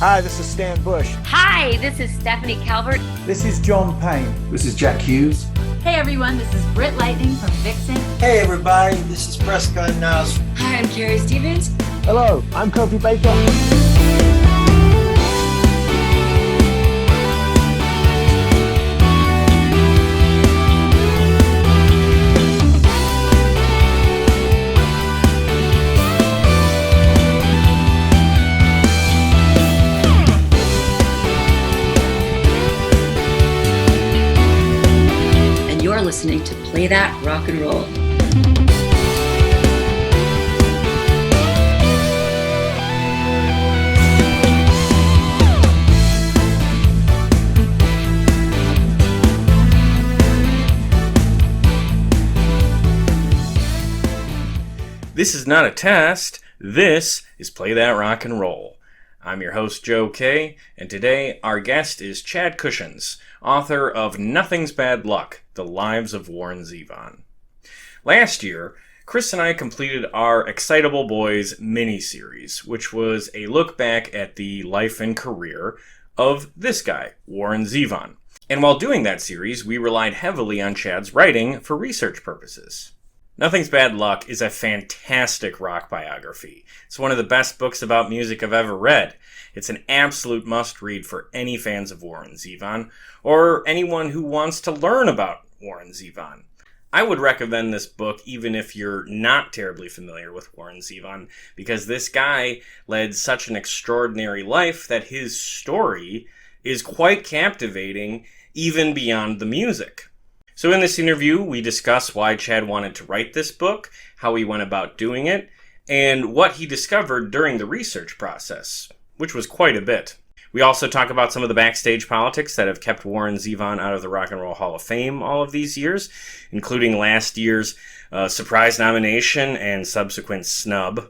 Hi, this is Stan Bush. Hi, this is Stephanie Calvert. This is John Payne. This is Jack Hughes. Hey everyone, this is Britt Lightning from Vixen. Hey everybody, this is Prescott Niles. Hi, I'm Carrie Stevens. Hello, I'm Kofi Baker. You're listening to Play That Rock and Roll. This is not a test. This is Play That Rock and Roll. I'm your host, Joe K., and today our guest is Chad Kushins, author of Nothing's Bad Luck, The Lives of Warren Zevon. Last year, Chris and I completed our Excitable Boys mini-series, which was a look back at the life and career of this guy, Warren Zevon. And while doing that series, we relied heavily on Chad's writing for research purposes. Nothing's Bad Luck is a fantastic rock biography. It's one of the best books about music I've ever read. It's an absolute must-read for any fans of Warren Zevon, or anyone who wants to learn about Warren Zevon. I would recommend this book even if you're not terribly familiar with Warren Zevon, because this guy led such an extraordinary life that his story is quite captivating, even beyond the music. So in this interview, we discuss why Chad wanted to write this book, how he went about doing it, and what he discovered during the research process, which was quite a bit. We also talk about some of the backstage politics that have kept Warren Zevon out of the Rock and Roll Hall of Fame all of these years, including last year's surprise nomination and subsequent snub.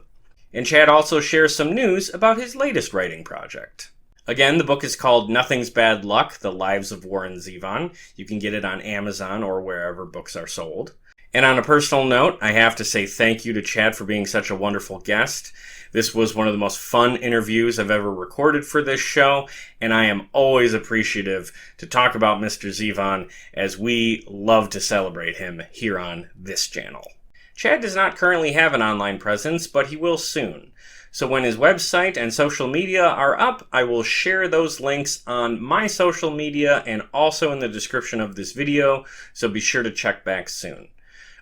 And Chad also shares some news about his latest writing project. Again, the book is called Nothing's Bad Luck, The Lives of Warren Zevon. You can get it on Amazon or wherever books are sold. And on a personal note, I have to say thank you to Chad for being such a wonderful guest. This was one of the most fun interviews I've ever recorded for this show, and I am always appreciative to talk about Mr. Zevon, as we love to celebrate him here on this channel. Chad does not currently have an online presence, but he will soon. So when his website and social media are up, I will share those links on my social media and also in the description of this video, so be sure to check back soon.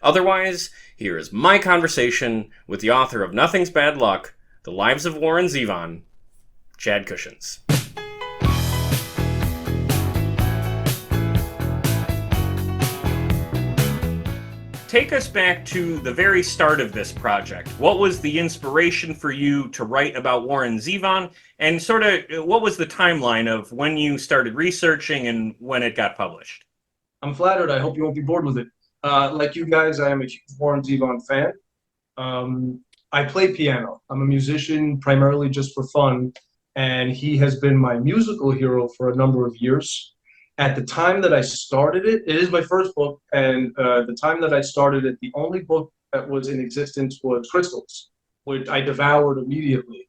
Otherwise, here is my conversation with the author of Nothing's Bad Luck, The Lives of Warren Zevon, Chad Kushins. Take us back to the very start of this project. What was the inspiration for you to write about Warren Zevon, and sort of what was the timeline of when you started researching and when it got published? I'm flattered. I hope you won't be bored with it. Like you guys, I am a huge Warren Zevon fan. I play piano. I'm a musician primarily just for fun, and he has been my musical hero for a number of years. At the time that I started it, it is my first book, and the time that I started it, the only book that was in existence was Crystals, which I devoured immediately.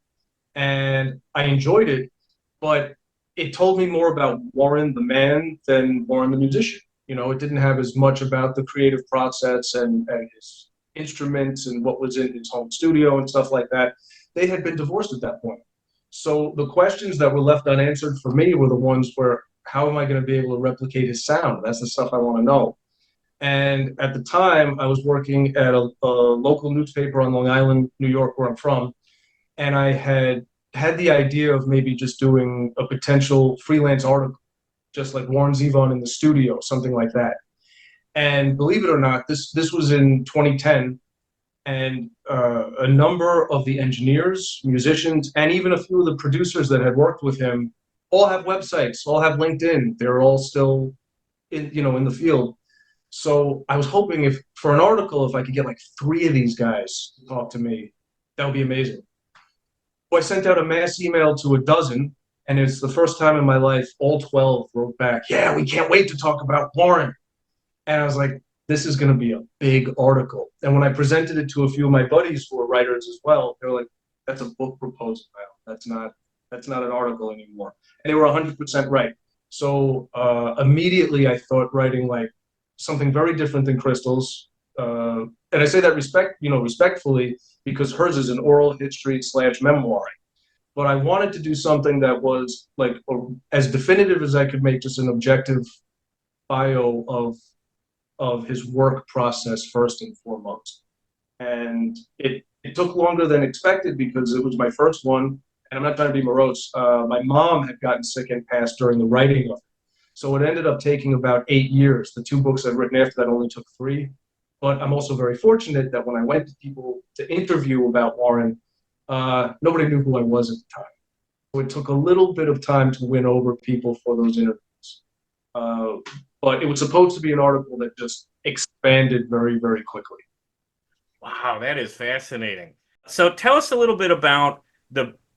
And I enjoyed it, but it told me more about Warren the man than Warren the musician. You know, it didn't have as much about the creative process and his instruments and what was in his home studio and stuff like that. They had been divorced at that point. So the questions that were left unanswered for me were the ones where, how am I going to be able to replicate his sound? That's the stuff I want to know. And at the time, I was working at a local newspaper on Long Island, New York, where I'm from. And I had the idea of maybe just doing a potential freelance article, just like Warren Zevon in the studio, something like that. And believe it or not, this was in 2010. And a number of the engineers, musicians, and even a few of the producers that had worked with him all have websites, all have LinkedIn. They're all still in the field. So I was hoping for an article, if I could get like 3 of these guys to talk to me, that would be amazing. So I sent out a mass email to a dozen, and it's the first time in my life all 12 wrote back, yeah, we can't wait to talk about Warren. And I was like, this is going to be a big article. And when I presented it to a few of my buddies who are writers as well, they were like, that's a book proposal now. That's not an article anymore. And they were 100% right. So immediately I thought writing like something very different than Crystal's. And I say that respectfully, because hers is an oral history / memoir. But I wanted to do something that was like as definitive as I could make, just an objective bio of his work process first and foremost. And it took longer than expected because it was my first one, and I'm not trying to be morose. My mom had gotten sick and passed during the writing of it. So it ended up taking about 8 years. The 2 books I've written after that only took 3. But I'm also very fortunate that when I went to people to interview about Warren, nobody knew who I was at the time. So it took a little bit of time to win over people for those interviews. But it was supposed to be an article that just expanded very, very quickly. Wow, that is fascinating. So tell us a little bit about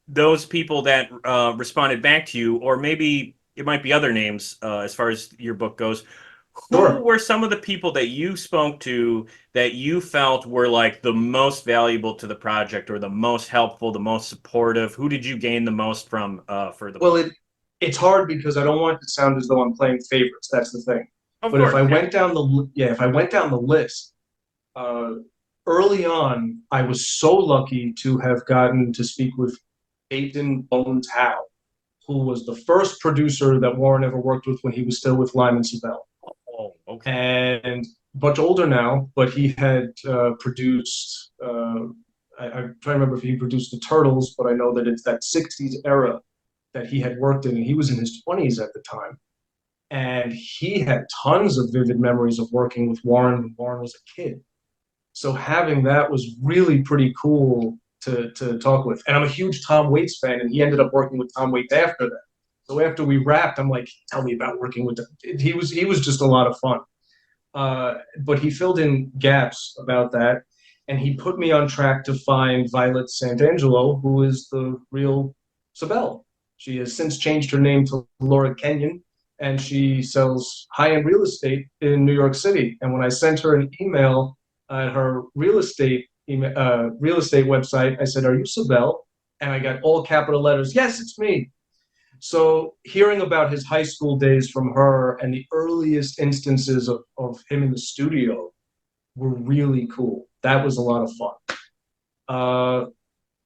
those people that responded back to you, or maybe it might be other names as far as your book goes. Sure. Who were some of the people that you spoke to that you felt were like the most valuable to the project, or the most helpful, the most supportive? Who did you gain the most from for the book? Well, it's hard because I don't want it to sound as though I'm playing favorites. That's the thing. Of But course, if I went down the list, early on, I was so lucky to have gotten to speak with Peyton Bones Howe, who was the first producer that Warren ever worked with when he was still with Lyman Zevon. Oh, okay. And much older now, but he had produced. I'm trying to remember if he produced the Turtles, but I know that it's that '60s era that he had worked in, and he was in his 20s at the time. And he had tons of vivid memories of working with Warren when Warren was a kid. So having that was really pretty cool to talk with. And I'm a huge Tom Waits fan, and he ended up working with Tom Waits after that. So after we wrapped, I'm like, tell me about working with him. He was just a lot of fun. But he filled in gaps about that, and he put me on track to find Violet Santangelo, who is the real Sibel. She has since changed her name to Laura Kenyon, and she sells high-end real estate in New York City. And when I sent her an email at her real estate website, I said, "Are you Sibel?" And I got all capital letters, "Yes, it's me." So hearing about his high school days from her and the earliest instances of him in the studio were really cool. That was a lot of fun.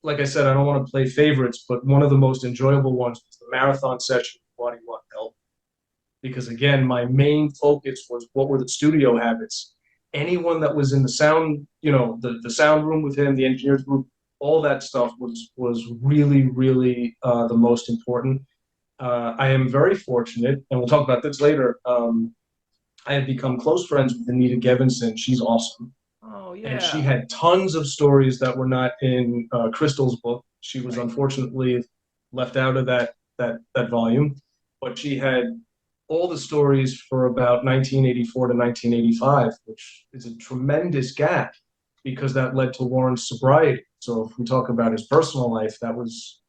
Like I said, I don't want to play favorites, but one of the most enjoyable ones was the marathon session with Waddy Wachtel. Because again, my main focus was what were the studio habits. Anyone that was in the sound, the sound room with him, the engineers group, all that stuff was really, really the most important. I am very fortunate, and we'll talk about this later. I have become close friends with Anita Gevinson. She's awesome. Oh, yeah. And she had tons of stories that were not in Crystal's book. She was unfortunately left out of that volume, but she had all the stories for about 1984 to 1985, which is a tremendous gap because that led to Warren's sobriety. So if we talk about his personal life, that was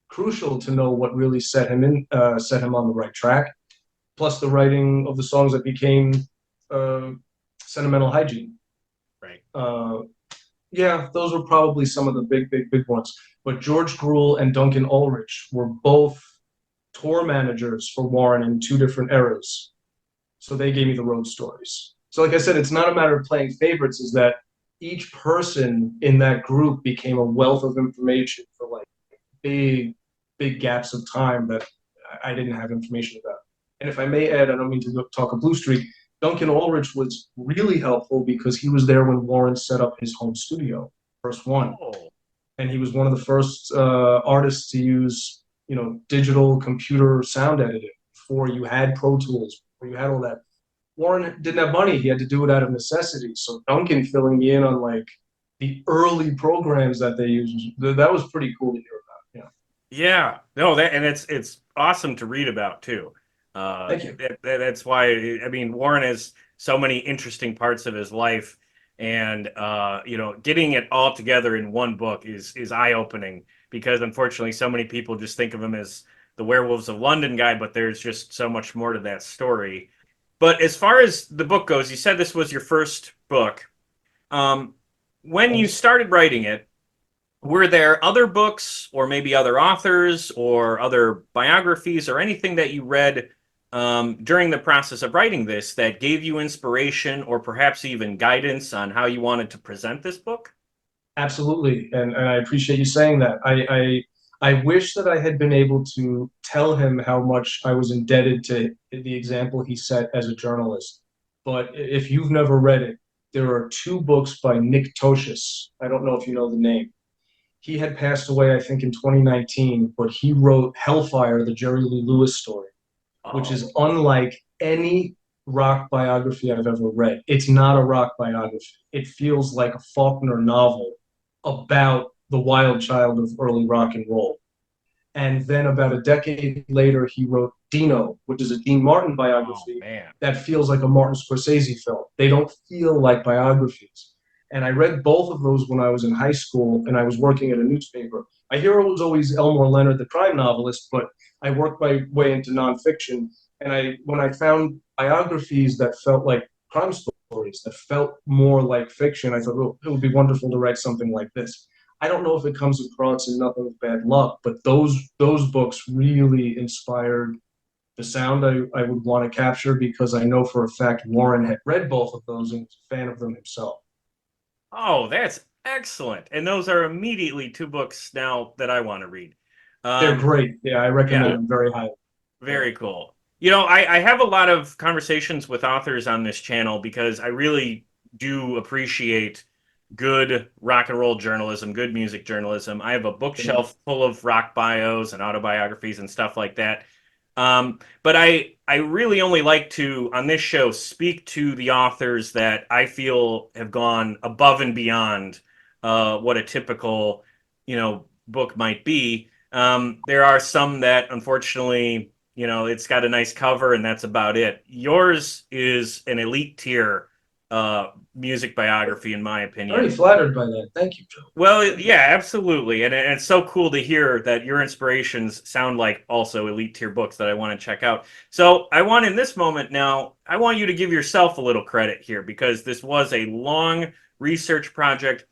crucial to know what really set him on the right track. Plus the writing of the songs that became Sentimental Hygiene. Right. Yeah, those were probably some of the big ones. But George Gruhl and Duncan Ulrich were both tour managers for Warren in 2 different eras. So they gave me the road stories. So like I said, it's not a matter of playing favorites, is that each person in that group became a wealth of information for like big gaps of time that I didn't have information about. And if I may add, I don't mean to talk a blue streak, Duncan Ulrich was really helpful because he was there when Warren set up his home studio, first one. Oh. And he was one of the first artists to use, digital computer sound editing before you had Pro Tools, before you had all that. Warren didn't have money. He had to do it out of necessity. So Duncan filling me in on like the early programs that they used, that was pretty cool to hear about. Yeah. No, and it's awesome to read about too. Thank you. That's why, I mean, Warren has so many interesting parts of his life, and getting it all together in one book is eye-opening, because unfortunately so many people just think of him as the Werewolves of London guy, but there's just so much more to that story. But as far as the book goes, you said this was your first book. When you started writing it, Were there other books or maybe other authors or other biographies or anything that you read during the process of writing this that gave you inspiration or perhaps even guidance on how you wanted to present this book? Absolutely, and I appreciate you saying that. I wish that I had been able to tell him how much I was indebted to the example he set as a journalist. But if you've never read it, there are two books by Nick Tosches. I don't know if you know the name. He had passed away, I think, in 2019, but he wrote Hellfire, the Jerry Lee Lewis story, which Oh, is unlike any rock biography I've ever read. It's not a rock biography. It feels like a Faulkner novel about the wild child of early rock and roll. And then about a decade later, he wrote Dino, which is a Dean Martin oh biography man. that feels like a Martin Scorsese film. They don't feel like biographies. And I read both of those when I was in high school and I was working at a newspaper. My hero was always Elmore Leonard, the crime novelist, but I worked my way into nonfiction. And when I found biographies that felt like crime stories, that felt more like fiction, I thought, oh, it would be wonderful to write something like this. I don't know if it comes across in Nothing But Bad Luck, but those books really inspired the sound I would want to capture because I know for a fact Warren had read both of those and was a fan of them himself. Oh, that's excellent. And those are immediately two books now that I want to read. They're Um, great. Yeah, I recommend yeah, them very highly. Yeah. very cool. I have a lot of conversations with authors on this channel because I really do appreciate good rock and roll journalism, good music journalism. I have a bookshelf full of rock bios and autobiographies and stuff like that. But I really only like to, on this show, speak to the authors that I feel have gone above and beyond what a typical, book might be. There are some that, unfortunately, it's got a nice cover and that's about it. Yours is an elite tier music biography, in my Very opinion. flattered by that. Thank you, Joe. Well, yeah, absolutely, and it's so cool to hear that your inspirations sound like also elite tier books that I want to check out. So I want in this moment now, I want you to give yourself a little credit here because this was a long research project.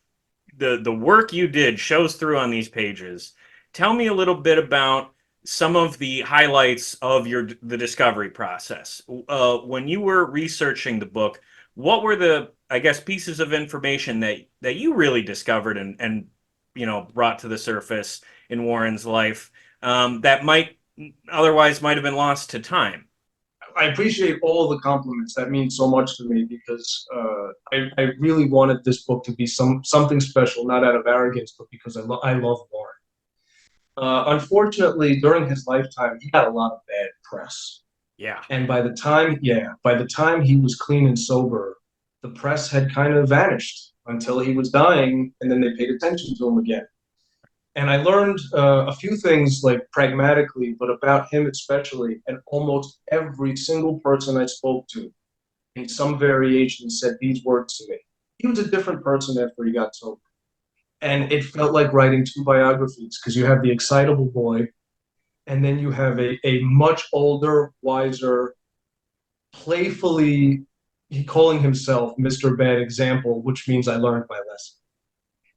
The work you did shows through on these pages. Tell me a little bit about some of the highlights of the discovery process. When you were researching the book, what were the, I guess, pieces of information that you really discovered and brought to the surface in Warren's life that might have been lost to time? I appreciate all the compliments. That means so much to me because I really wanted this book to be something special, not out of arrogance, but because I love Warren. Unfortunately, during his lifetime, he had a lot of bad press. Yeah. And by the time he was clean and sober, the press had kind of vanished until he was dying, and then they paid attention to him again. And I learned a few things like pragmatically, but about him especially, and almost every single person I spoke to in some variation said these words to me. He was a different person after he got sober. And it felt like writing two biographies because you have the excitable boy, and then you have a much older, wiser, playfully he calling himself Mr. Bad Example, which means I learned my lesson.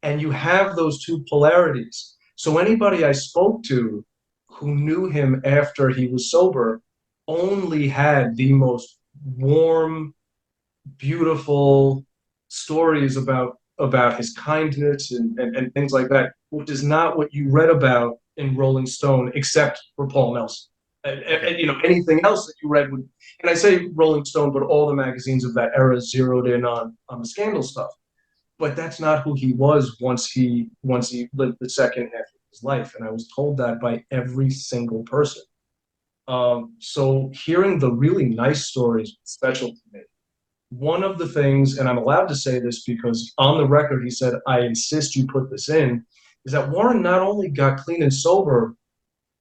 And you have those two polarities. So anybody I spoke to who knew him after he was sober only had the most warm, beautiful stories about his kindness and things like that, which is not what you read about in Rolling Stone, except for Paul Nelson. Okay. Anything else that you read would, and I say Rolling Stone, but all the magazines of that era zeroed in on the scandal stuff. But that's not who he was once he lived the second half of his life, and I was told that by every single person. So hearing the really nice stories was special to me. One of the things, and I'm allowed to say this because on the record he said, I insist you put this in, is that Warren not only got clean and sober,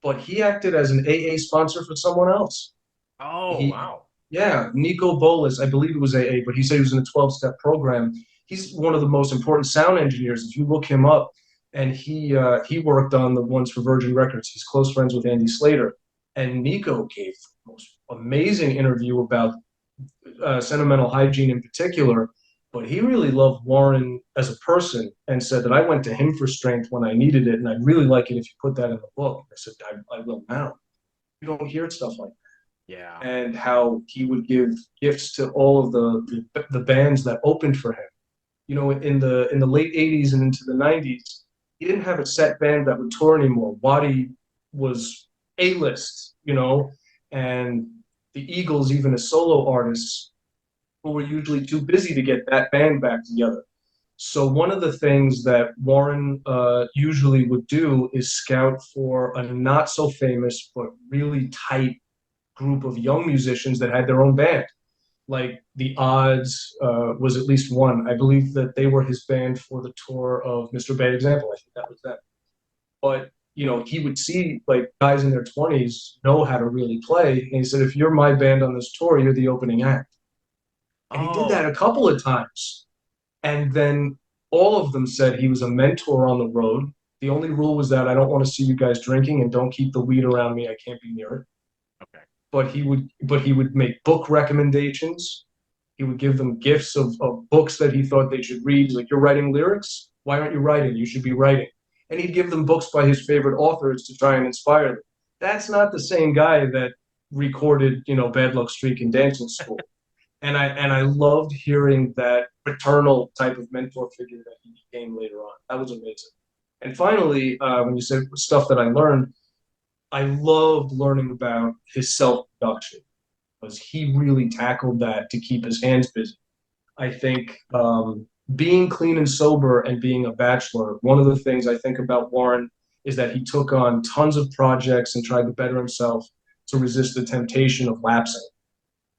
but he acted as an AA sponsor for someone else. Oh, He, wow. yeah, Nico Bolas, I believe it was AA, but he said he was in a 12-step program. He's one of the most important sound engineers. If you look him up, and he worked on the ones for Virgin Records. He's close friends with Andy Slater, and Nico gave the most amazing interview about sentimental hygiene in particular. but he really loved Warren as a person and said that I went to him for strength when I needed it, and I'd really like it if you put that in the book. I said, I will now. You don't hear stuff like that. Yeah. And how he would give gifts to all of the bands that opened for him. You know, in the late 80s and into the 90s, he didn't have a set band that would tour anymore. Waddy was A-list, you know, and the Eagles, even as solo artists, who were usually too busy to get that band back together. So one of the things that Warren usually would do is scout for a not so famous but really tight group of young musicians that had their own band. Like the Odds was at least one. I believe that they were his band for the tour of Mr. Bad Example. I think that was them. But you know, he would see like guys in their 20s know how to really play, and he said, "If you're my band on this tour, you're the opening act." And he did that a couple of times. And then all of them said he was a mentor on the road. The only rule was that I don't want to see you guys drinking and don't keep the weed around me. I can't be near it. Okay. But he would make book recommendations. He would give them gifts of books that he thought they should read. He's like, you're writing lyrics? Why aren't you writing? You should be writing. And he'd give them books by his favorite authors to try and inspire them. That's not the same guy that recorded, you know, Bad Luck Streak and Dancing School. And I loved hearing that paternal type of mentor figure that he became later on. That was amazing. And finally, when you said stuff that I learned, I loved learning about his self-production because he really tackled that to keep his hands busy. I think being clean and sober and being a bachelor, one of the things I think about Warren is that he took on tons of projects and tried to better himself to resist the temptation of lapsing.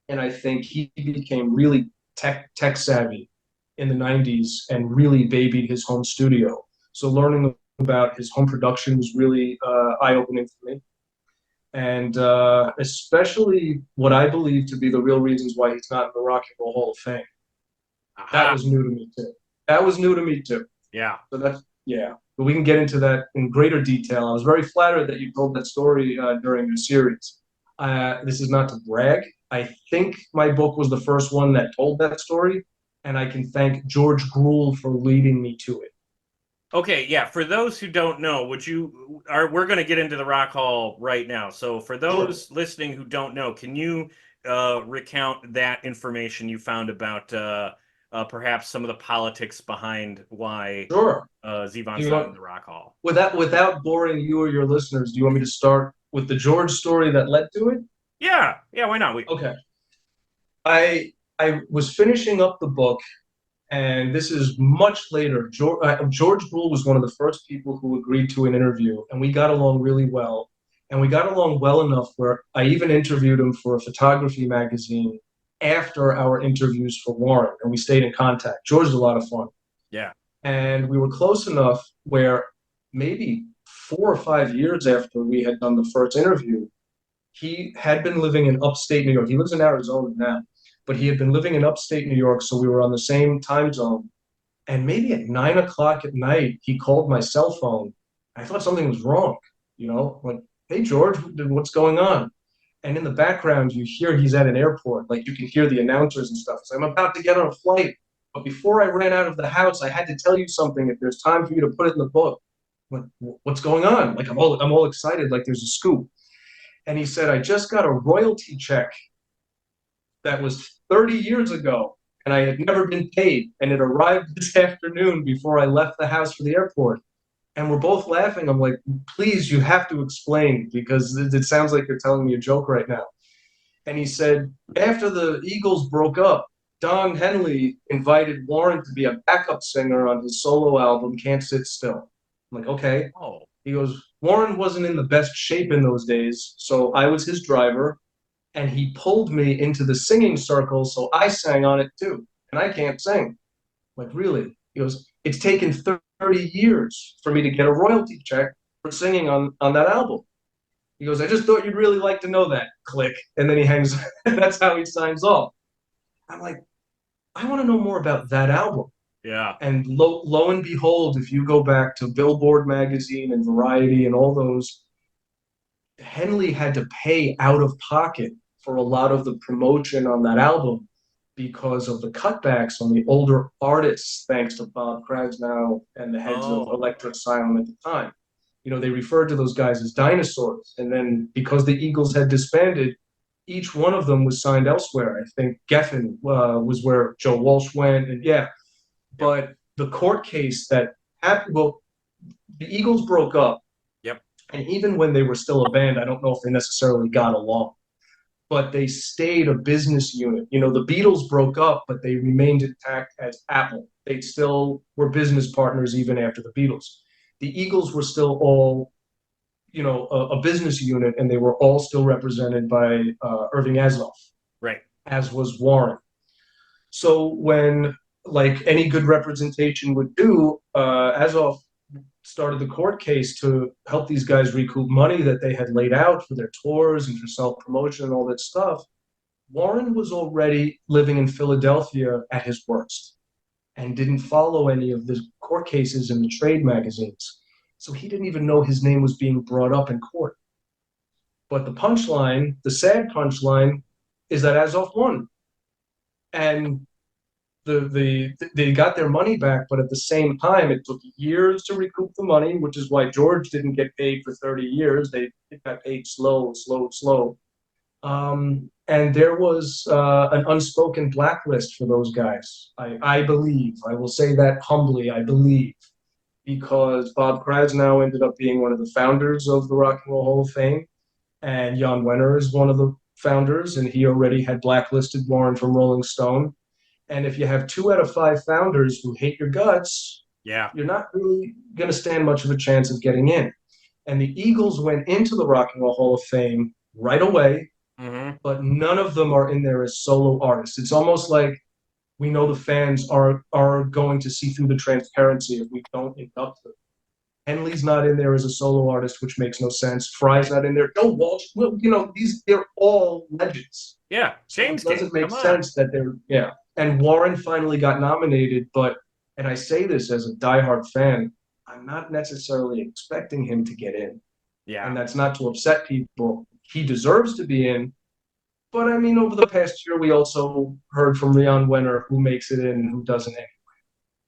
And I think he became really tech savvy in the 90s and really babied his home studio. So learning about his home production was really eye-opening for me. And especially what I believe to be the real reasons why he's not in the Rock and Roll Hall of Fame. That was new to me too. That was new to me too. Yeah. So that's, yeah. But we can get into that in greater detail. I was very flattered that you told that story during the series. This is not to brag. I think my book was the first one that told that story, and I can thank George Gruhl for leading me to it. Okay, yeah. For those who don't know, we're going to get into the Rock Hall right now. So for those listening who don't know, can you recount that information you found about perhaps some of the politics behind why Zevon's not in the Rock Hall? Without boring you or your listeners, do you want me to start with the George story that led to it? Yeah, why not? Okay. I was finishing up the book, and this is much later. George Gruhl was one of the first people who agreed to an interview, and we got along really well. And we got along well enough where I even interviewed him for a photography magazine after our interviews for Warren, and we stayed in contact. George is a lot of fun. Yeah. And we were close enough where maybe 4 or 5 years after we had done the first interview, he had been living in upstate New York. He lives in Arizona now, but he had been living in upstate New York, so we were on the same time zone. And maybe at 9 o'clock at night, he called my cell phone. I thought something was wrong, you know, like, hey, George, what's going on? And in the background, you hear he's at an airport. Like, you can hear the announcers and stuff. So I'm about to get on a flight. But before I ran out of the house, I had to tell you something. If there's time for you to put it in the book, what's going on? Like, I'm all excited, like there's a scoop. And he said, I just got a royalty check that was 30 years ago, and I had never been paid. And it arrived this afternoon before I left the house for the airport. And we're both laughing. I'm like, please, you have to explain, because it sounds like you're telling me a joke right now. And he said, after the Eagles broke up, Don Henley invited Warren to be a backup singer on his solo album, Can't Sit Still. I'm like, okay. Oh. He goes, Warren wasn't in the best shape in those days, so I was his driver, and he pulled me into the singing circle, so I sang on it too, and I can't sing. I'm like, really? He goes, it's taken 30 years for me to get a royalty check for singing on that album. He goes, I just thought you'd really like to know that. Click. And then he hangs. That's how he signs off. I'm like, I want to know more about that album. Yeah. And lo and behold, if you go back to Billboard magazine and Variety and all those, Henley had to pay out of pocket for a lot of the promotion on that album. because of the cutbacks on the older artists, thanks to Bob Krasnow and the heads of Oh, Electric Asylum at the time. They referred to those guys as dinosaurs. And then because the Eagles had disbanded, each one of them was signed elsewhere. I think Geffen was where Joe Walsh went. And yeah, but the court case that happened, well, the Eagles broke up. yep. And even when they were still a band, I don't know if they necessarily got along, but they stayed a business unit. The Beatles broke up, but they remained intact as Apple. They still were business partners even after the Beatles. The Eagles were still all, a business unit, and they were all still represented by Irving Azoff, Right. as was Warren. So when, like any good representation would do, Azoff started the court case to help these guys recoup money that they had laid out for their tours and for self-promotion and all that stuff. Warren was already living in Philadelphia at his worst and didn't follow any of the court cases in the trade magazines. So he didn't even know his name was being brought up in court. But the punchline, the sad punchline, is that Azoff won. And they got their money back, but at the same time, it took years to recoup the money, which is why George didn't get paid for 30 years. They got paid slow. And there was an unspoken blacklist for those guys. I believe, I will say that humbly, I believe, because Bob Krasnow ended up being one of the founders of the Rock and Roll Hall of Fame, and Jan Wenner is one of the founders, and he already had blacklisted Warren from Rolling Stone. And if you have 2 out of 5 founders who hate your guts, Yeah. you're not really going to stand much of a chance of getting in. And the Eagles went into the Rock and Roll Hall of Fame right away, but none of them are in there as solo artists. It's almost like we know the fans are going to see through the transparency if we don't induct them. Henley's not in there as a solo artist, which makes no sense. Fry's not in there. No, Walsh. Well, they're all legends. Yeah. James So it doesn't make come on. sense that they're, yeah. And Warren finally got nominated, and I say this as a diehard fan, I'm not necessarily expecting him to get in. Yeah. And that's not to upset people. He deserves to be in. But I mean, over the past year, we also heard from Jan Wenner who makes it in and who doesn't anyway.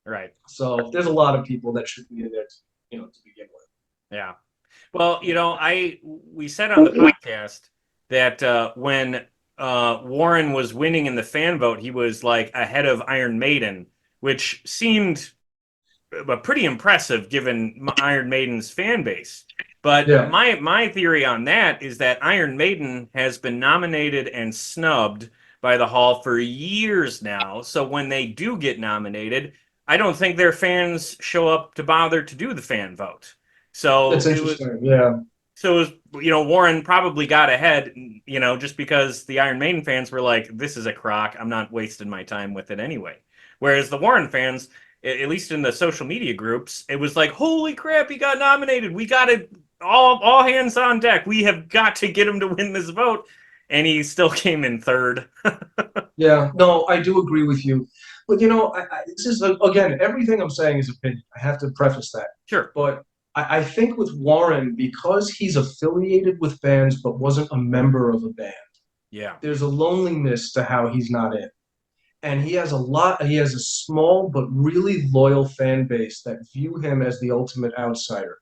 Right. So there's a lot of people that should be in there, to begin with. Yeah. Well, we said on the podcast that when Warren was winning in the fan vote, he was like ahead of Iron Maiden, which seemed pretty impressive given Iron Maiden's fan base. But Yeah. my theory on that is that Iron Maiden has been nominated and snubbed by the Hall for years now. So when they do get nominated, I don't think their fans show up to bother to do the fan vote. So That's interesting. Yeah. So it was, Warren probably got ahead, just because the Iron Maiden fans were like, this is a crock. I'm not wasting my time with it anyway. Whereas the Warren fans, at least in the social media groups, it was like, holy crap, he got nominated. We got it, all hands on deck. We have got to get him to win this vote. And he still came in third. Yeah, no, I do agree with you. But, this is, again, everything I'm saying is opinion. I have to preface that. Sure. But I think with Warren, because he's affiliated with bands but wasn't a member of a band, Yeah. there's a loneliness to how he's not in. And he has a small but really loyal fan base that view him as the ultimate outsider.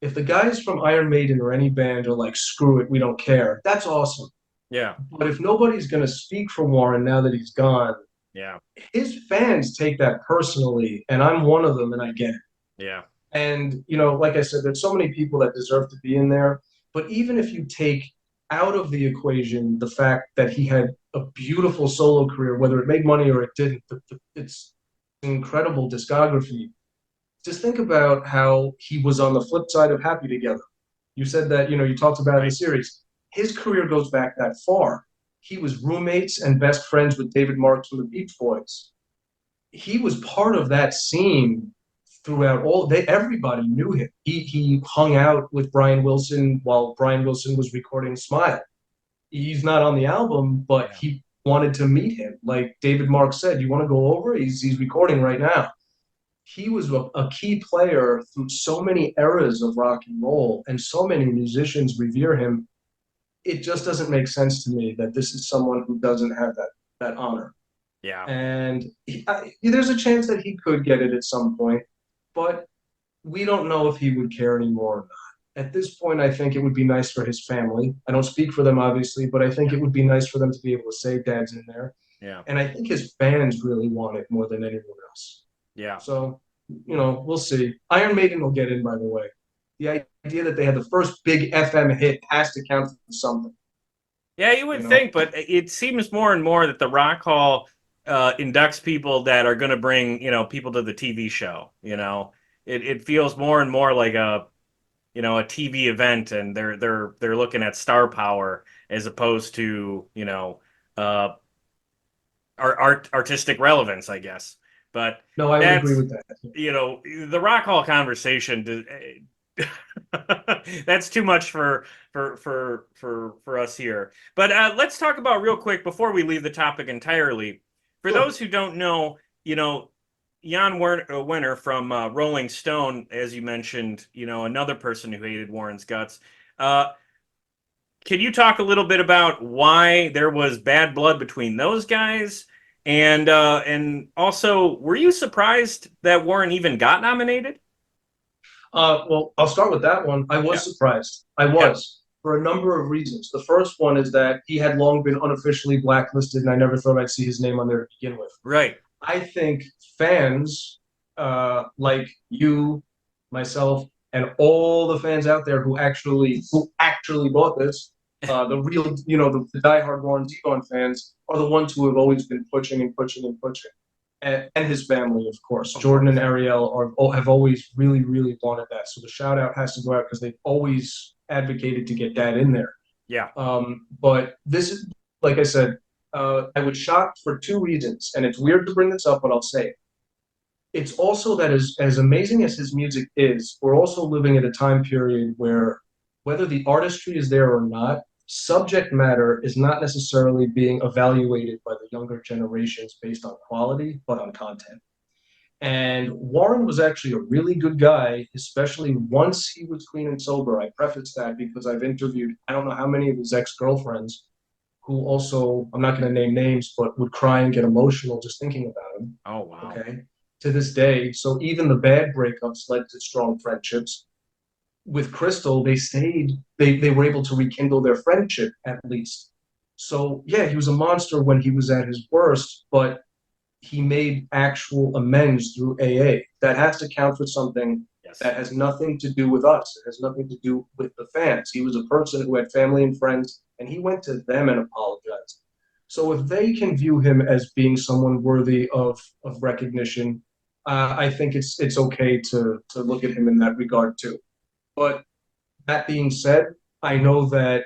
If the guys from Iron Maiden or any band are like, screw it, we don't care, that's awesome. Yeah. But if nobody's going to speak for Warren now that he's gone, Yeah. his fans take that personally, and I'm one of them, and I get it. Yeah. And, like I said, there's so many people that deserve to be in there. But even if you take out of the equation the fact that he had a beautiful solo career, whether it made money or it didn't, it's an incredible discography. Just think about how he was on the flip side of Happy Together. You said that, you talked about it in the series. His career goes back that far. He was roommates and best friends with David Marks from the Beach Boys. He was part of that scene throughout everybody knew him. He hung out with Brian Wilson while Brian Wilson was recording Smile. He's not on the album, but he wanted to meet him. Like David Marks said, you want to go over? He's recording right now. He was a key player through so many eras of rock and roll, and so many musicians revere him. It just doesn't make sense to me that this is someone who doesn't have that honor. Yeah. And there's a chance that he could get it at some point, but we don't know if he would care anymore or not. At this point, I think it would be nice for his family. I don't speak for them, obviously, but I think it would be nice for them to be able to say Dad's in there. Yeah. And I think his fans really want it more than anyone else. Yeah. So, we'll see. Iron Maiden will get in, by the way. The idea that they had the first big FM hit has to count for something. Yeah, you would think, but it seems more and more that the Rock Hall inducts people that are going to bring, people to the TV show. It feels more and more like a TV event, and they're looking at star power as opposed to uh, artistic relevance, I guess. But no, I would agree with that. The Rock Hall conversation. That's too much for us here. But let's talk about real quick before we leave the topic entirely. For those who don't know, Jan Wenner from Rolling Stone, as you mentioned, another person who hated Warren's guts. Can you talk a little bit about why there was bad blood between those guys? And also, were you surprised that Warren even got nominated? Well, I'll start with that one. I was surprised. I was for a number of reasons. The first one is that he had long been unofficially blacklisted, and I never thought I'd see his name on there to begin with. Right. I think fans like you, myself, and all the fans out there who actually bought this, the real, the diehard Warren Zevon fans are the ones who have always been pushing and pushing and pushing. And his family, of course. Jordan and Ariel have always really, really wanted that. So the shout out has to go out because they've always advocated to get that in there. Yeah. But this is, like I said, I was shocked for two reasons, and it's weird to bring this up, but I'll say it. It's also that as amazing as his music is, we're also living at a time period where whether the artistry is there or not, subject matter is not necessarily being evaluated by the younger generations based on quality, but on content. And Warren was actually a really good guy, especially once he was clean and sober. I preface that because I've interviewed, I don't know how many of his ex-girlfriends who also, I'm not going to name names, but would cry and get emotional just thinking about him. Oh, wow. Okay. To this day. So even the bad breakups led to strong friendships. With Crystal, they were able to rekindle their friendship at least. So yeah, he was a monster when he was at his worst, but he made actual amends through AA. That has to count for something. Yes. That has nothing to do with us. It has nothing to do with the fans. He was a person who had family and friends, and he went to them and apologized. So if they can view him as being someone worthy of recognition, I think it's okay to look at him in that regard too. But that being said, I know that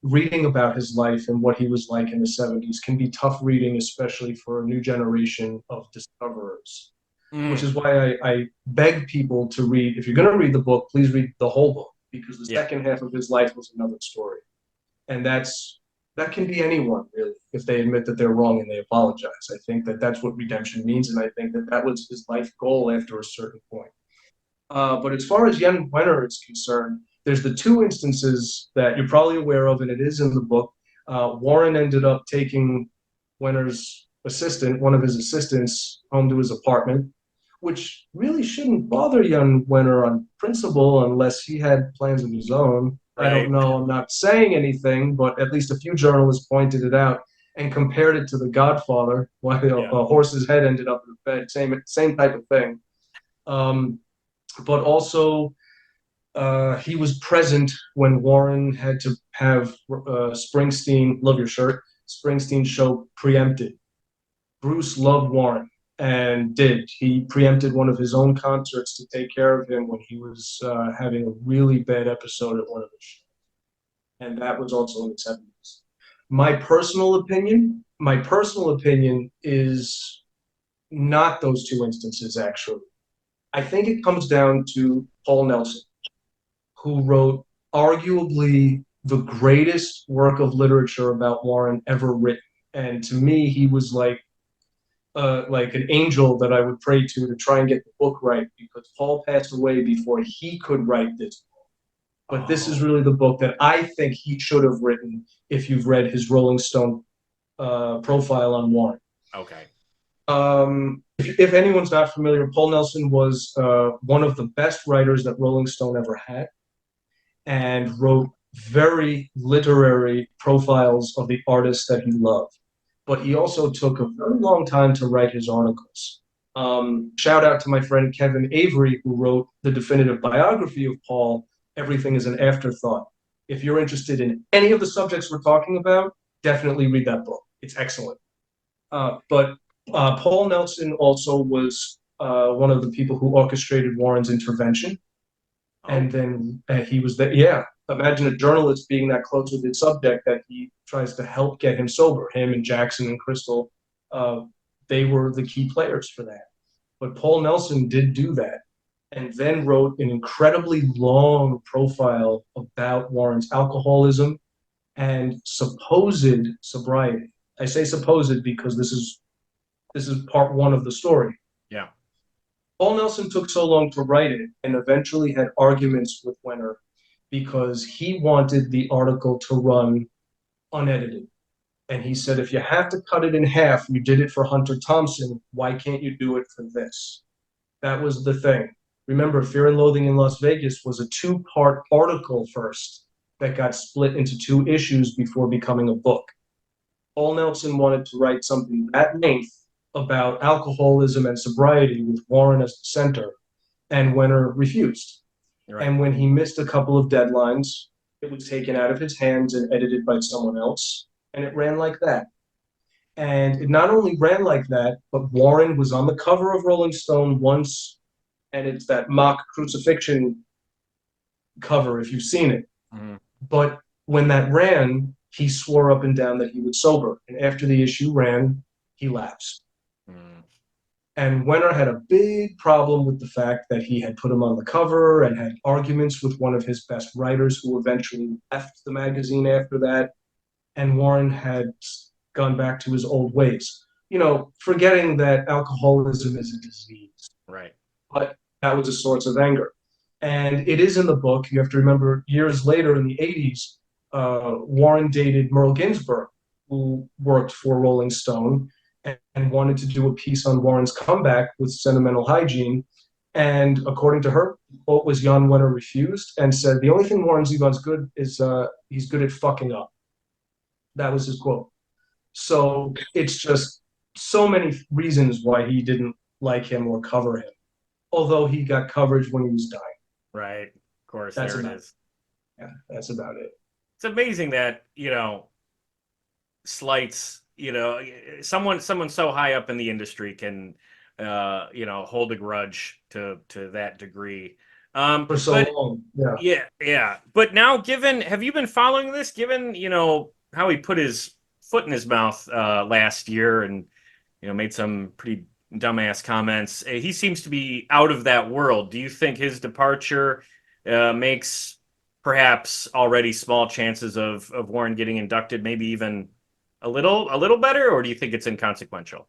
reading about his life and what he was like in the 70s can be tough reading, especially for a new generation of discoverers. Which is why I beg people to read. If you're going to read the book, please read the whole book, because the second half of his life was another story. And that can be anyone, really, if they admit that they're wrong and they apologize. I think that that's what redemption means, and I think that that was his life goal after a certain point. But as far as Jan Wenner is concerned, there's the two instances that you're probably aware of, and it is in the book. Warren ended up taking Wenner's assistant, one of his assistants, home to his apartment, which really shouldn't bother Jan Wenner on principle unless he had plans of his own. Right. I don't know. I'm not saying anything, but at least a few journalists pointed it out and compared it to The Godfather, why a horse's head ended up in the bed, same type of thing. But also, he was present when Warren had to have Springsteen, love your shirt, Springsteen show preempted. Bruce loved Warren and did. He preempted one of his own concerts to take care of him when he was having a really bad episode at one of his shows. And that was also in the 70s. My personal opinion is not those two instances, actually. I think it comes down to Paul Nelson, who wrote arguably the greatest work of literature about Warren ever written. And to me, he was like an angel that I would pray to try and get the book right, because Paul passed away before he could write this book. But this is really the book that I think he should have written if you've read his Rolling Stone profile on Warren. Okay. If anyone's not familiar, Paul Nelson was one of the best writers that Rolling Stone ever had, and wrote very literary profiles of the artists that he loved. But he also took a very long time to write his articles. Shout out to my friend Kevin Avery, who wrote the definitive biography of Paul, Everything is an Afterthought. If you're interested in any of the subjects we're talking about, definitely read that book. It's excellent. But Paul Nelson also was one of the people who orchestrated Warren's intervention. And then he was there. Yeah. Imagine a journalist being that close with his subject that he tries to help get him sober. Him and Jackson and Crystal, they were the key players for that. But Paul Nelson did do that and then wrote an incredibly long profile about Warren's alcoholism and supposed sobriety. I say supposed because this is part one of the story. Yeah. Paul Nelson took so long to write it and eventually had arguments with Wenner because he wanted the article to run unedited. And he said, if you have to cut it in half, you did it for Hunter Thompson, why can't you do it for this? That was the thing. Remember, Fear and Loathing in Las Vegas was a 2-part article first that got split into 2 issues before becoming a book. Paul Nelson wanted to write something that length about alcoholism and sobriety with Warren as the center, and Wenner refused. Right. And when he missed a couple of deadlines, it was taken out of his hands and edited by someone else, and it ran like that. And it not only ran like that, but Warren was on the cover of Rolling Stone once, and it's that mock crucifixion cover, if you've seen it. Mm-hmm. But when that ran, he swore up and down that he was sober. And after the issue ran, he lapsed. Mm. And Wenner had a big problem with the fact that he had put him on the cover and had arguments with one of his best writers who eventually left the magazine after that. And Warren had gone back to his old ways, forgetting that alcoholism is a disease. Right. But that was a source of anger. And it is in the book. You have to remember, years later in the 80s, Warren dated Merle Ginsburg, who worked for Rolling Stone, and wanted to do a piece on Warren's comeback with Sentimental Hygiene. And according to her, the quote was Jan Wenner refused and said, the only thing Warren Zevon's good is he's good at fucking up. That was his quote. So it's just so many reasons why he didn't like him or cover him, although he got coverage when he was dying. Right. Of course, That's there it is. Yeah, that's about it. It's amazing that, slights, someone so high up in the industry can, hold a grudge to that degree. For so long. Yeah. Yeah. But now, have you been following this, given, how he put his foot in his mouth last year and, made some pretty dumbass comments. He seems to be out of that world. Do you think his departure makes perhaps already small chances of Warren getting inducted, maybe even a little better, or do you think it's inconsequential?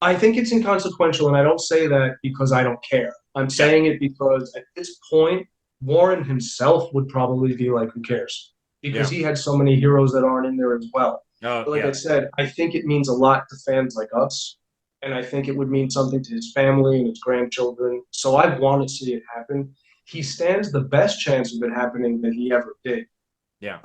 I think it's inconsequential, and I don't say that because I don't care. I'm saying it because at this point, Warren himself would probably be like, who cares? Because he had so many heroes that aren't in there as well. But like I said, I think it means a lot to fans like us, and I think it would mean something to his family and his grandchildren. So I want to see it happen. He stands the best chance of it happening that he ever did. Yeah.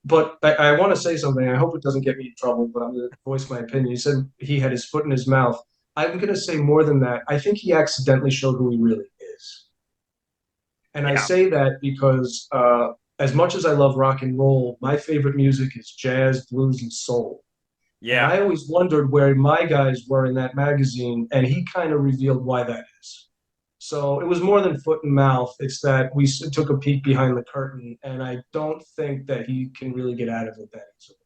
But I want to say something. I hope it doesn't get me in trouble, but I'm going to voice my opinion. You said he had his foot in his mouth. I'm going to say more than that. I think he accidentally showed who he really is. And I say that because as much as I love rock and roll, my favorite music is jazz, blues, and soul. Yeah. And I always wondered where my guys were in that magazine, and he kind of revealed why that is. So it was more than foot and mouth. It's that we took a peek behind the curtain, and I don't think that he can really get out of it that easily.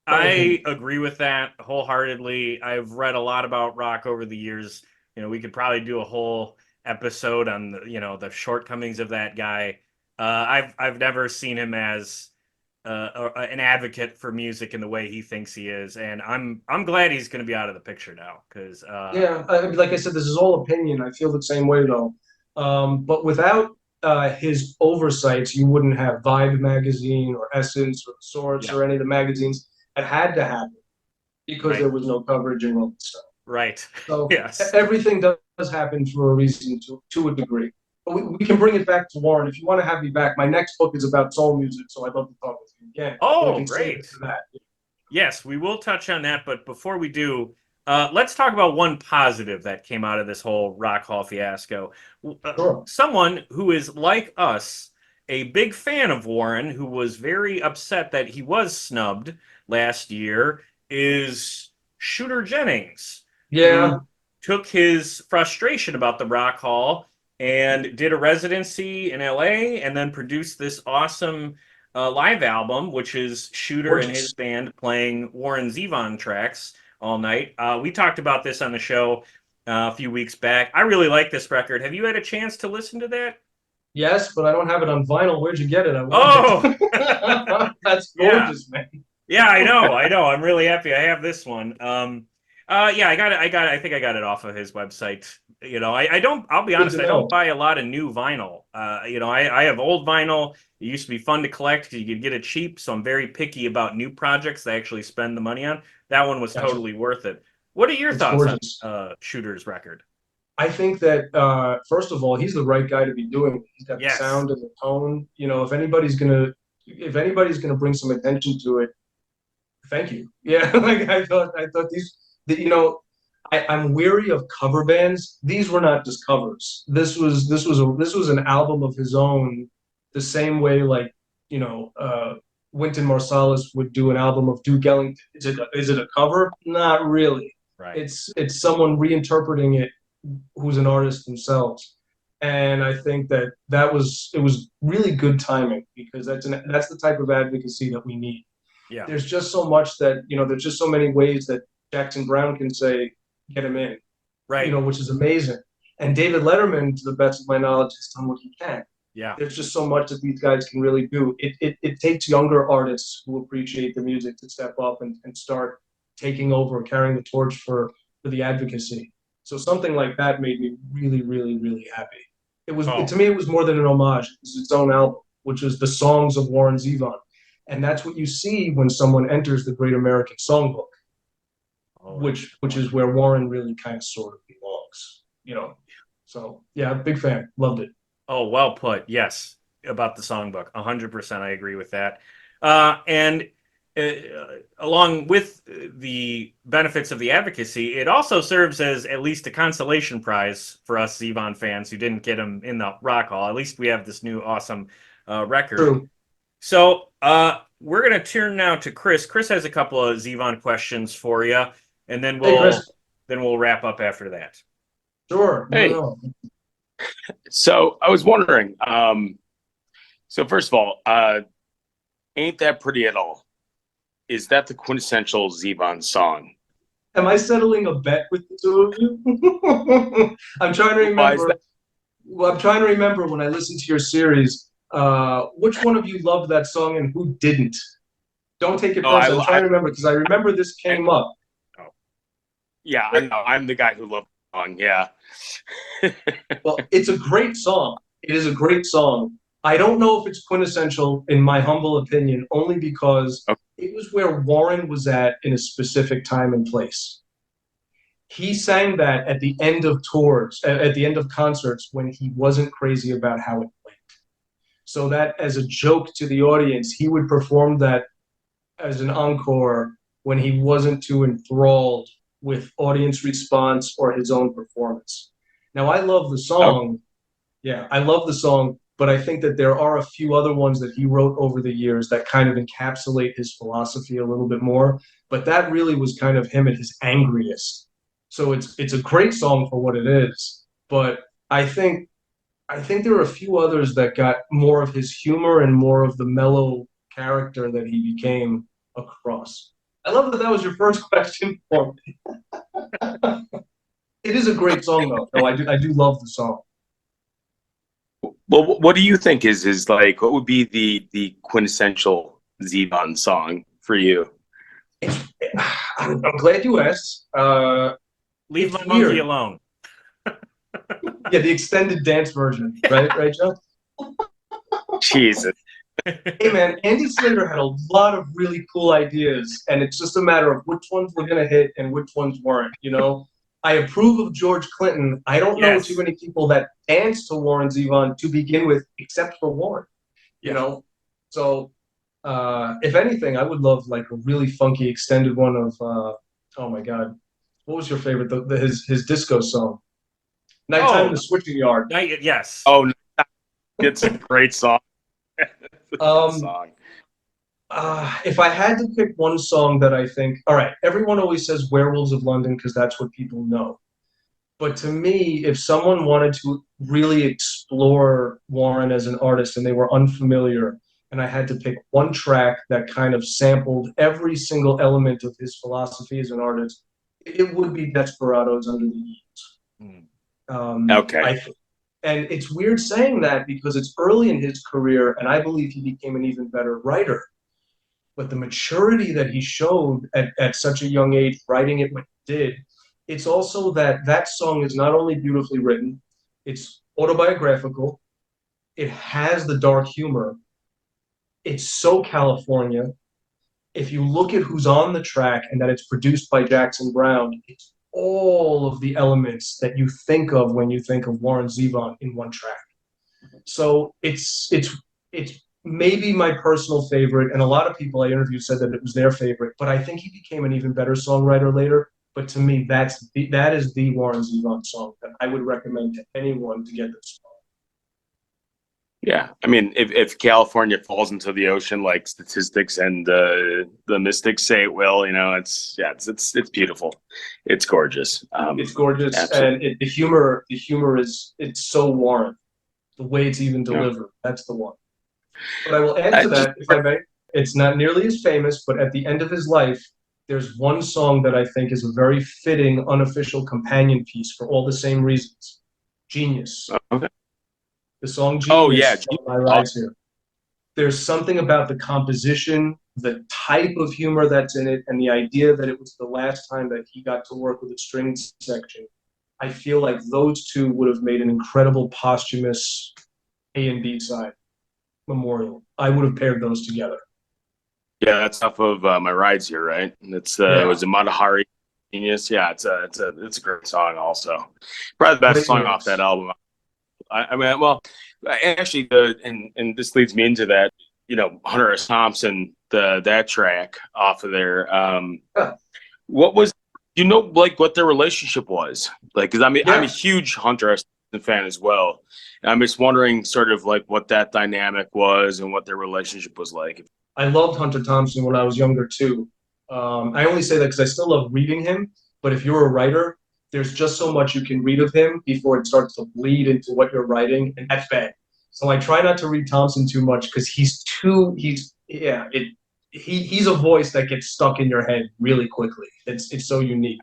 I agree with that wholeheartedly. I've read a lot about rock over the years. We could probably do a whole episode on the shortcomings of that guy. I've never seen him as an advocate for music in the way he thinks he is, and I'm glad he's going to be out of the picture now. Because like I said, this is all opinion. I feel the same way though. But without his oversights, you wouldn't have Vibe magazine or Essence or Sorts or any of the magazines. It had to happen. because Right. there was no coverage in Rolling Stone. Right. So Yes. everything does happen for a reason to a degree. But we can bring it back to Warren. If you want to have me back, my next book is about soul music, so I'd love to talk with you again. Oh, we can save it great. for that. Yes, we will touch on that, but before we do, let's talk about one positive that came out of this whole Rock Hall fiasco. Sure. Someone who is like us, a big fan of Warren, who was very upset that he was snubbed last year, is Shooter Jennings, Yeah. who took his frustration about the Rock Hall and did a residency in LA and then produced this awesome live album, which is Shooter and his Gorgeous. band playing Warren Zevon tracks all night. We talked about this on the show a few weeks back. I really like this record. Have you had a chance to listen to that? Yes, but I don't have it on vinyl. Where'd you get it? I want Oh, it. That's yeah. gorgeous, man. Yeah, I know. I'm really happy I have this one. Yeah, I got it. I think I got it off of his website. I don't. I'll be honest. I don't buy a lot of new vinyl. I have old vinyl. It used to be fun to collect because you could get it cheap. So I'm very picky about new projects that I actually spend the money on. That one was totally worth it. What are your thoughts gorgeous. on Shooter's record? I think that first of all, he's the right guy to be doing it. He's got the Yes. sound and the tone. If anybody's gonna bring some attention to it, thank you. Yeah, like I thought I'm weary of cover bands. These were not just covers. This was an album of his own, the same way Wynton Marsalis would do an album of Duke Ellington. Is it a cover? Not really. Right. It's someone reinterpreting it who's an artist themselves. And I think it was really good timing because that's the type of advocacy that we need. Yeah. There's just so much that, there's just so many ways that Jackson Browne can say, get him in, Right. Which is amazing. And David Letterman, to the best of my knowledge, has done what he can. Yeah. There's just so much that these guys can really do. It takes younger artists who appreciate the music to step up and start taking over, carrying the torch for the advocacy. So something like that made me really, really, really happy. To me, it was more than an homage. It was its own album, which is the songs of Warren Zevon. And that's what you see when someone enters the Great American Songbook, which is where Warren really kind of sort of belongs, So yeah, big fan, loved it. Oh, well put. Yes, about the songbook, 100%. I agree with that. And along with the benefits of the advocacy, it also serves as at least a consolation prize for us Zevon fans who didn't get him in the Rock Hall. At least we have this new awesome record. True. So we're going to turn now to Chris. Chris has a couple of Zevon questions for you, and then we'll wrap up after that. Sure. Hey. No. So I was wondering, so first of all, Ain't That Pretty at All? Is that the quintessential Zevon song? Am I settling a bet with the two of you? I'm trying to remember. Well, I'm trying to remember when I listened to your series, which one of you loved that song and who didn't? Don't take it personally. I'm trying to remember because I remember this came up. Yeah, I know. I'm the guy who loved the song. Yeah. Well, it's a great song. It is a great song. I don't know if it's quintessential, in my humble opinion, only because it was where Warren was at in a specific time and place. He sang that at the end of tours, at the end of concerts, when he wasn't crazy about how it went. So that, as a joke to the audience, he would perform that as an encore when he wasn't too enthralled with audience response or his own performance. Now, I love the song. Yeah, I love the song, but I think that there are a few other ones that he wrote over the years that kind of encapsulate his philosophy a little bit more. But that really was kind of him at his angriest. So it's a great song for what it is. But I think there are a few others that got more of his humor and more of the mellow character that he became across. I love that was your first question for me. It is a great song, though. No, I do love the song. Well, what do you think is like? What would be the quintessential Zevon song for you? I'm glad you asked. Leave my monkey alone. Yeah, the extended dance version, right, Joe? Jesus. Hey man, Andy Slater had a lot of really cool ideas, and it's just a matter of which ones were gonna hit and which ones weren't. I approve of George Clinton. I don't know Yes. too many people that dance to Warren Zevon to begin with, except for Warren. You Yeah. know, so if anything, I would love like a really funky extended one of oh my God, what was your favorite? His disco song, "Nighttime in the Switching Yard." Yes. Oh, it's a great song. It's a good Um, song. if I had to pick one song that I think, all right, everyone always says "Werewolves of London" because that's what people know. But to me, if someone wanted to really explore Warren as an artist and they were unfamiliar, and I had to pick one track that kind of sampled every single element of his philosophy as an artist, it would be Desperados Under the Eaves. Mm. Okay. And it's weird saying that because it's early in his career, and I believe he became an even better writer. But the maturity that he showed at such a young age, writing it when he did, it's also that song is not only beautifully written, it's autobiographical, it has the dark humor, it's so California. If you look at who's on the track and that it's produced by Jackson Brown, it's all of the elements that you think of when you think of Warren Zevon in one track. So it's maybe my personal favorite, and a lot of people I interviewed said that it was their favorite. But I think he became an even better songwriter later. But to me, that is the Warren Zevon song that I would recommend to anyone to get this song. Yeah, I mean, if California falls into the ocean like statistics and the mystics say it will, it's beautiful, it's gorgeous. It's gorgeous, Absolutely. and the humor is it's so Warren. The way it's even Yeah. delivered, that's the one. But I will add to that, if I may. It's not nearly as famous, but at the end of his life, there's one song that I think is a very fitting unofficial companion piece for all the same reasons. Genius. Okay. The song Oh yeah, Genius from My Rides Here. There's something about the composition, the type of humor that's in it, and the idea that it was the last time that he got to work with a string section. I feel like those two would have made an incredible posthumous A and B side memorial. I would have paired those together. yeah. That's off of My Rides Here, right? And it's Yeah. it was a Matahari Genius. Yeah, it's a great song. Also, probably the best Great song off lyrics. that album. I mean, well, actually, and this leads me into that. Hunter S. Thompson, that track off of there. Yeah. What was like what their relationship was like? Because I'm a huge Hunter S. Thompson fan as well. And I'm just wondering, sort of like what that dynamic was and what their relationship was like. I loved Hunter Thompson when I was younger too. I only say that because I still love reading him. But if you're a writer, there's just so much you can read of him before it starts to bleed into what you're writing, and that's bad. So I try not to read Thompson too much because he's a voice that gets stuck in your head really quickly. It's so unique.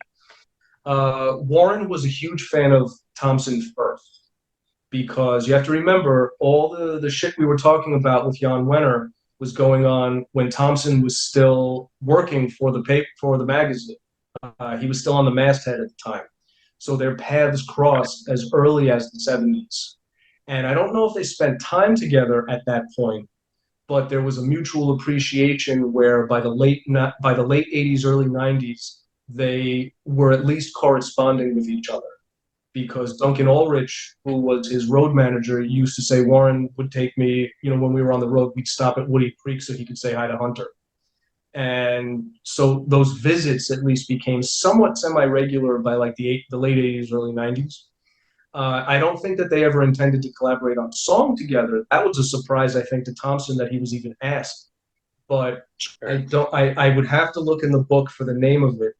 Warren was a huge fan of Thompson first because you have to remember all the shit we were talking about with Jan Wenner was going on when Thompson was still working for the magazine. He was still on the masthead at the time. So their paths crossed as early as the 70s. And I don't know if they spent time together at that point, but there was a mutual appreciation where by the late 80s, early 90s, they were at least corresponding with each other. Because Duncan Ulrich, who was his road manager, used to say Warren would take me, when we were on the road, we'd stop at Woody Creek so he could say hi to Hunter. And so those visits at least became somewhat semi-regular by like the late 80s, early 90s. I don't think that they ever intended to collaborate on a song together. That was a surprise, I think, to Thompson that he was even asked. But I would have to look in the book for the name of it.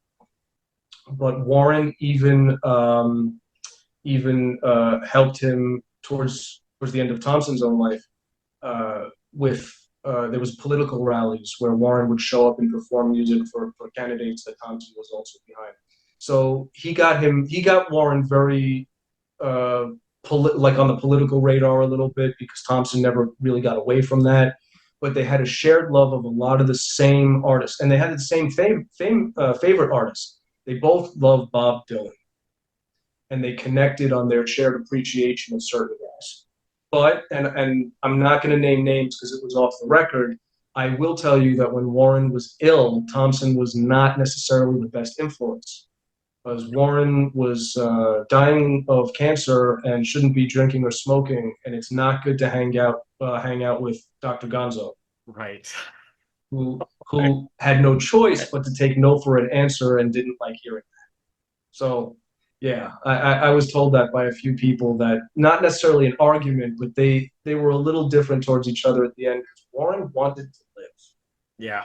But Warren even helped him towards the end of Thompson's own life with there was political rallies where Warren would show up and perform music for candidates that Thompson was also behind. So he got Warren very like on the political radar a little bit because Thompson never really got away from that. But they had a shared love of a lot of the same artists, and they had the same favorite artists. They both loved Bob Dylan, and they connected on their shared appreciation of certain guys. But, and I'm not going to name names because it was off the record, I will tell you that when Warren was ill, Thompson was not necessarily the best influence, because Warren was dying of cancer and shouldn't be drinking or smoking, and it's not good to hang out with Dr. Gonzo, Right. who had no choice but to take no for an answer and didn't like hearing that. So, yeah, I was told that by a few people, that not necessarily an argument, but they were a little different towards each other at the end, because Warren wanted to live. Yeah.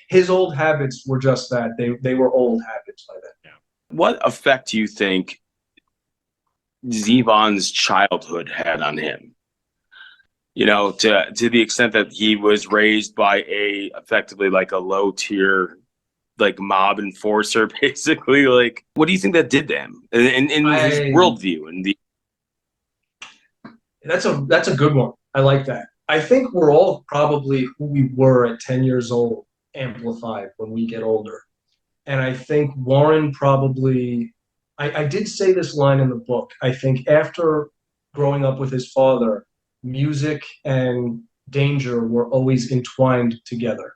His old habits were just that. They were old habits by then. Yeah. What effect do you think Zevon's childhood had on him? You know, to the extent that he was raised by effectively like a low tier like mob enforcer, basically. Like, what do you think that did to him in his worldview? And that's a good one. I like that. I think we're all probably who we were at 10 years old, amplified when we get older. And I think Warren probably, I did say this line in the book. I think after growing up with his father, music and danger were always entwined together.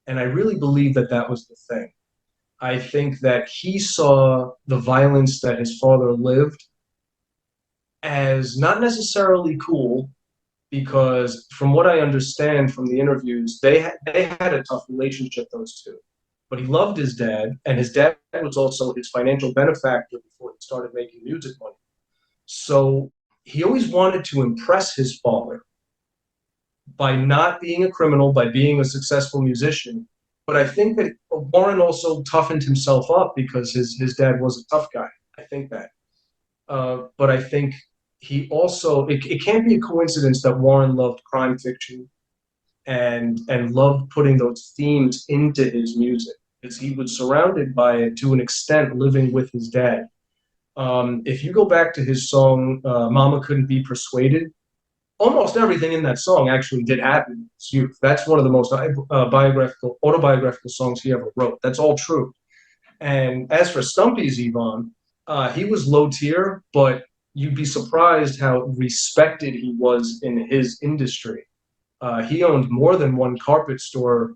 And I really believe that that was the thing. I think that he saw the violence that his father lived as not necessarily cool, because from what I understand from the interviews, they had a tough relationship, those two. But he loved his dad, and his dad was also his financial benefactor before he started making music money. So he always wanted to impress his father by not being a criminal, by being a successful musician. But I think that Warren also toughened himself up because his dad was a tough guy. I think that. But I think he also, it can't be a coincidence that Warren loved crime fiction and loved putting those themes into his music, because he was surrounded by it to an extent, living with his dad. If you go back to his song, Mama Couldn't Be Persuaded, almost everything in that song actually did happen in his youth. That's one of the most autobiographical songs he ever wrote. That's all true. And as for Stumpy Zevon, he was low tier, but you'd be surprised how respected he was in his industry. He owned more than one carpet store,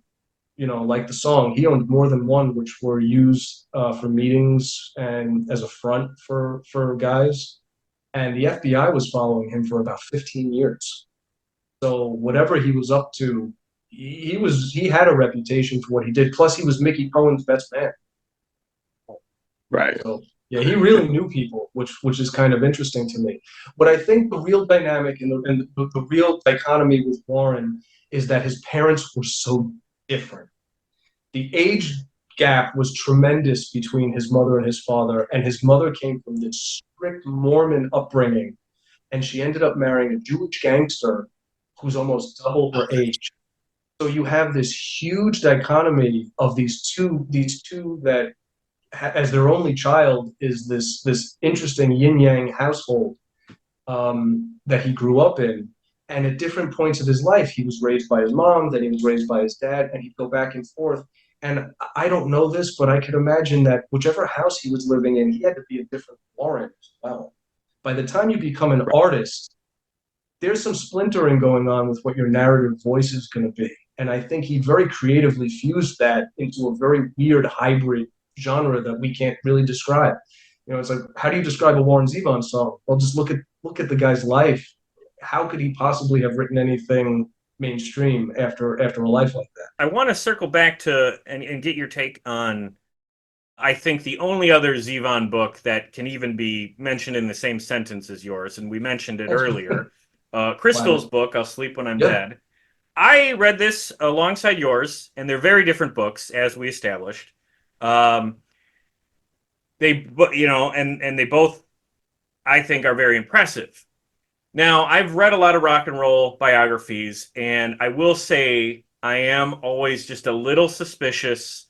like the song. He owned more than one, which were used for meetings and as a front for guys. And the FBI was following him for about 15 years. So whatever he was up to, he had a reputation for what he did. Plus, he was Mickey Cohen's best man. right. So yeah, he really knew people, which is kind of interesting to me. But I think the real dynamic and the real dichotomy with Warren is that his parents were so different. The age gap was tremendous between his mother and his father, and his mother came from this strict Mormon upbringing, and she ended up marrying a Jewish gangster who's almost double her age. So you have this huge dichotomy of these two that, as their only child, is this interesting yin yang household that he grew up in. And at different points of his life, he was raised by his mom, then he was raised by his dad, and he'd go back and forth. And I don't know this, but I could imagine that whichever house he was living in, he had to be a different Warren as well. By the time you become an artist, there's some splintering going on with what your narrative voice is going to be. And I think he very creatively fused that into a very weird hybrid genre that we can't really describe. It's like, how do you describe a Warren Zevon song? Well, just look at the guy's life. How could he possibly have written anything mainstream after a life like that? I want to circle back to and get your take on, I think, the only other Zevon book that can even be mentioned in the same sentence as yours, and we mentioned it earlier, Crystal's book, I'll Sleep When I'm Dead. I read this alongside yours, and they're very different books, as we established. They, and they both, I think, are very impressive. Now, I've read a lot of rock and roll biographies, and I will say I am always just a little suspicious,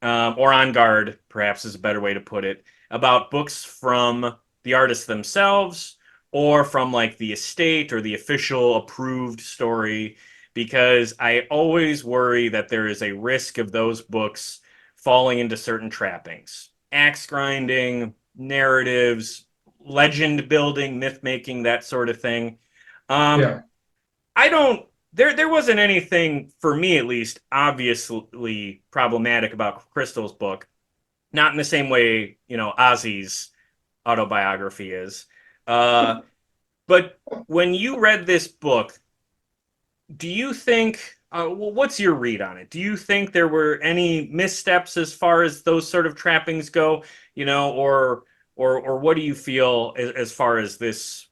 or on guard, perhaps is a better way to put it, about books from the artists themselves or from like the estate or the official approved story, because I always worry that there is a risk of those books falling into certain trappings. Axe grinding, narratives, legend building, myth making, that sort of thing. Yeah. I don't. There wasn't anything for me, at least, obviously problematic about Crystal's book. Not in the same way, Ozzy's autobiography is. But when you read this book, do you think? What's your read on it? Do you think there were any missteps as far as those sort of trappings go? Or what do you feel as far as this,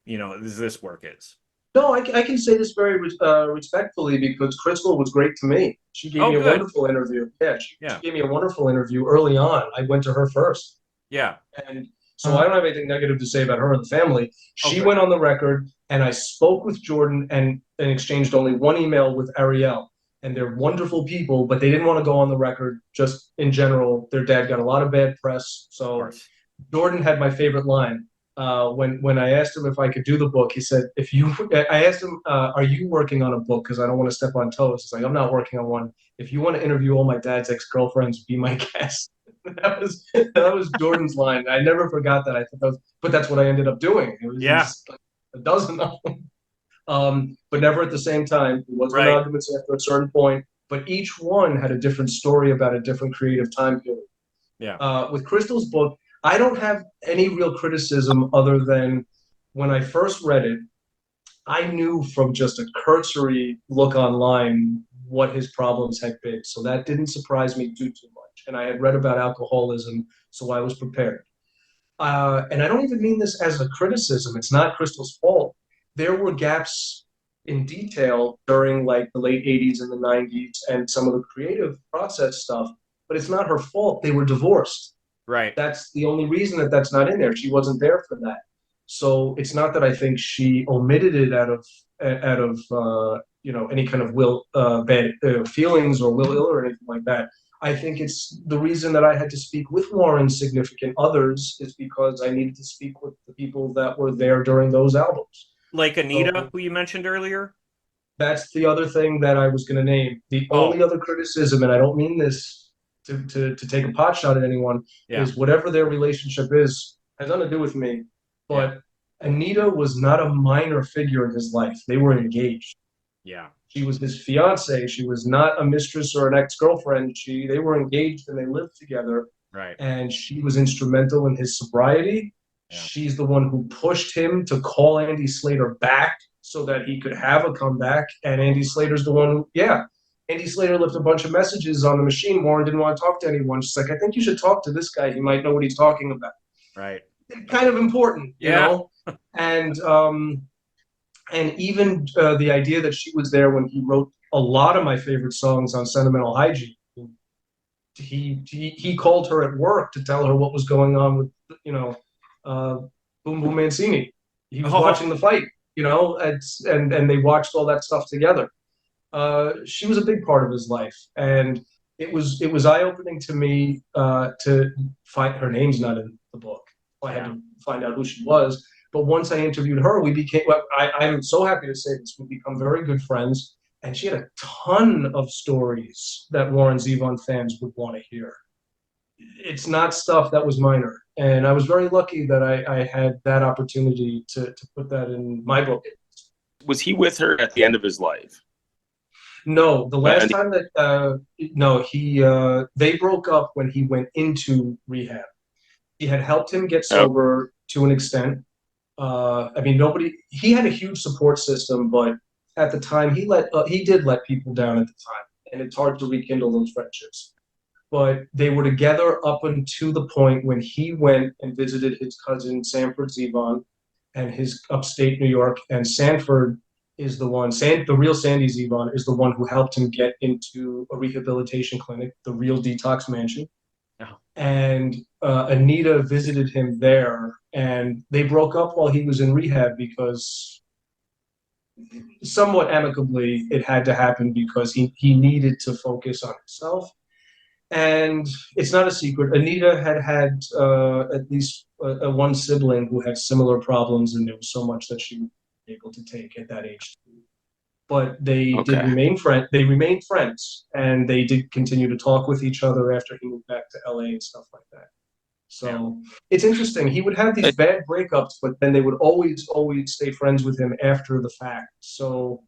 as this work is? No, I can say this very respectfully because Crystal was great to me. She gave Oh, me a good. wonderful interview. Yeah, she Yeah. gave me a wonderful interview early on. I went to her first. Yeah. And so I don't have anything negative to say about her and the family. She Okay. went on the record, and I spoke with Jordan and exchanged only one email with Ariel. And they're wonderful people, but they didn't want to go on the record just in general. Their dad got a lot of bad press. Of So course. Jordan had my favorite line. When I asked him if I could do the book, he said, I asked him, are you working on a book? Because I don't want to step on toes. He's like, I'm not working on one. If you want to interview all my dad's ex-girlfriends, be my guest. that was Jordan's line. I never forgot that. I thought that was, but that's what I ended up doing. It was just like a dozen of them. But never at the same time. It was Right. arguments after a certain point, but each one had a different story about a different creative time period. Yeah. With Crystal's book, I don't have any real criticism other than when I first read it, I knew from just a cursory look online what his problems had been. So that didn't surprise me too much. And I had read about alcoholism, so I was prepared. And I don't even mean this as a criticism. It's not Crystal's fault. There were gaps in detail during like the late 80s and the 90s and some of the creative process stuff, but it's not her fault. They were divorced. Right. That's the only reason that that's not in there. She wasn't there for that. So it's not that I think she omitted it out of any kind of bad feelings or will ill or anything like that. I think it's the reason that I had to speak with Warren's significant others is because I needed to speak with the people that were there during those albums. Like Anita, So who you mentioned earlier? that's the other thing that I was going to name. The only other criticism, and I don't mean this to take a pot shot at anyone, is whatever their relationship is has nothing to do with me. But Anita was not a minor figure in his life. They were engaged. Yeah. She was his fiance. She was not a mistress or an ex-girlfriend. They were engaged and they lived together. Right. And she was instrumental in his sobriety. Yeah. She's the one who pushed him to call Andy Slater back so that he could have a comeback. And Andy Slater's the one who, Andy Slater left a bunch of messages on the machine. Warren didn't want to talk to anyone. She's like, I think you should talk to this guy. He might know what he's talking about. Right. Kind of important, you know? And even the idea that she was there when he wrote a lot of my favorite songs on Sentimental Hygiene. He called her at work to tell her what was going on with, Boom Boom Mancini. He was watching the fight, and they watched all that stuff together. She was a big part of his life, and it was eye-opening to me to find her name's not in the book. I had to find out who she was. But once I interviewed her, we became, I'm so happy to say this, we've become very good friends. And she had a ton of stories that Warren Zevon fans would want to hear. It's not stuff that was minor. And I was very lucky that I had that opportunity to put that in my book. Was he with her at the end of his life? No, the last time that, they broke up when he went into rehab. He had helped him get sober to an extent. He had a huge support system, but at the time he did let people down at the time, and it's hard to rekindle those friendships. But they were together up until the point when he went and visited his cousin Sanford Zevon and his upstate New York, and Sanford is the one, the real Sandy Zevon is the one who helped him get into a rehabilitation clinic, the real Detox Mansion. And Anita visited him there, and they broke up while he was in rehab because, somewhat amicably, it had to happen because he needed to focus on himself. And it's not a secret. Anita had at least one sibling who had similar problems, and there was so much that she was able to take at that age. But they did remain friends. They remained friends, and they did continue to talk with each other after he moved back to LA and stuff like that. So it's interesting. He would have these bad breakups, but then they would always stay friends with him after the fact. So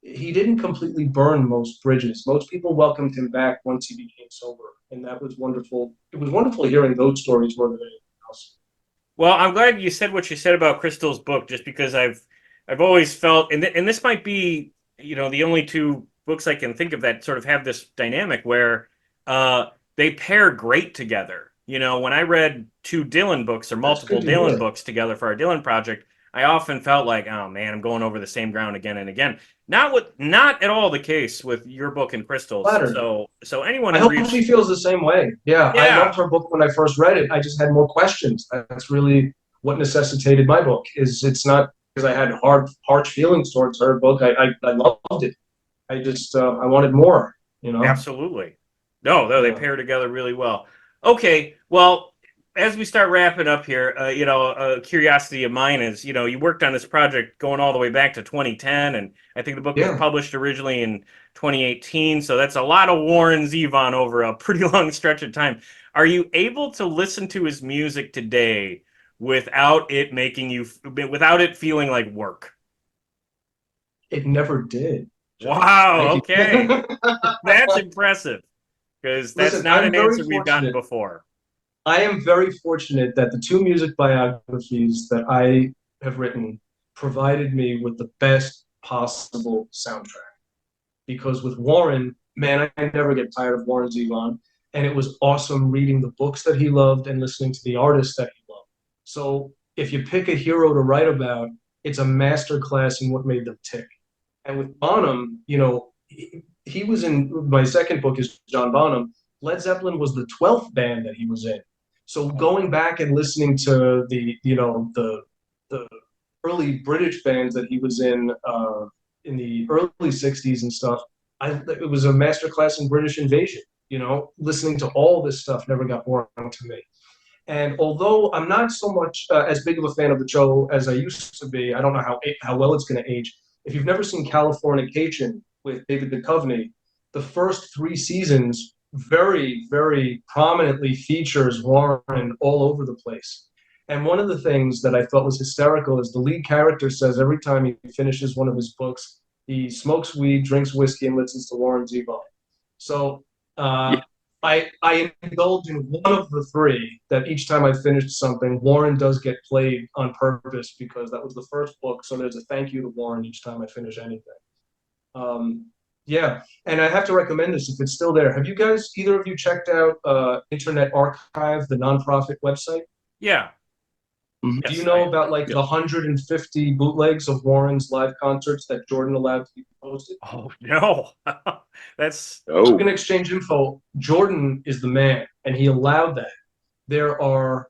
he didn't completely burn most bridges. Most people welcomed him back once he became sober, and that was wonderful. It was wonderful hearing those stories more than anything else. Well, I'm glad you said what you said about Crystal's book, just because I've always felt, and this might be, the only two books I can think of that sort of have this dynamic where they pair great together. When I read two Dylan books or multiple Dylan books together for our Dylan project, I often felt like, oh man, I'm going over the same ground again and again. Not at all the case with your book and Crystal's. So anyone I who hope she feels the same way. Yeah, I loved her book when I first read it. I just had more questions. That's really what necessitated my book. It's not because I had harsh feelings towards her book. I loved it. I just I wanted more. Absolutely. No, they pair together really well. Okay, well, as we start wrapping up here, a curiosity of mine is, you worked on this project going all the way back to 2010, and I think the book was published originally in 2018, so that's a lot of Warren Zevon over a pretty long stretch of time. Are you able to listen to his music today without it feeling like work? It never did. Wow, okay. That's impressive, because that's not an answer we've gotten before. I am very fortunate that the two music biographies that I have written provided me with the best possible soundtrack. Because with Warren, man, I never get tired of Warren Zevon. And it was awesome reading the books that he loved and listening to the artists that he loved. So if you pick a hero to write about, it's a masterclass in what made them tick. And with Bonham, he was in, my second book is John Bonham. Led Zeppelin was the 12th band that he was in. So going back and listening to the early British bands that he was in the early 60s and stuff, it was a masterclass in British invasion. Listening to all this stuff never got boring to me. And although I'm not so much as big of a fan of the show as I used to be, I don't know how well it's going to age. If you've never seen Californication with David Duchovny, the first 3 seasons very, very prominently features Warren all over the place. And one of the things that I thought was hysterical is the lead character says every time he finishes one of his books, he smokes weed, drinks whiskey, and listens to Warren Zevon. So I indulge in one of the 3 that each time I finished something, Warren does get played on purpose because that was the first book. So there's a thank you to Warren each time I finish anything. Yeah, and I have to recommend this if it's still there. Have you guys, either of you, checked out Internet Archive, the nonprofit website? Yeah. Mm-hmm. Do you know about the 150 bootlegs of Warren's live concerts that Jordan allowed to be posted? Oh, no. That's... So we're going to exchange info. Jordan is the man, and he allowed that. There are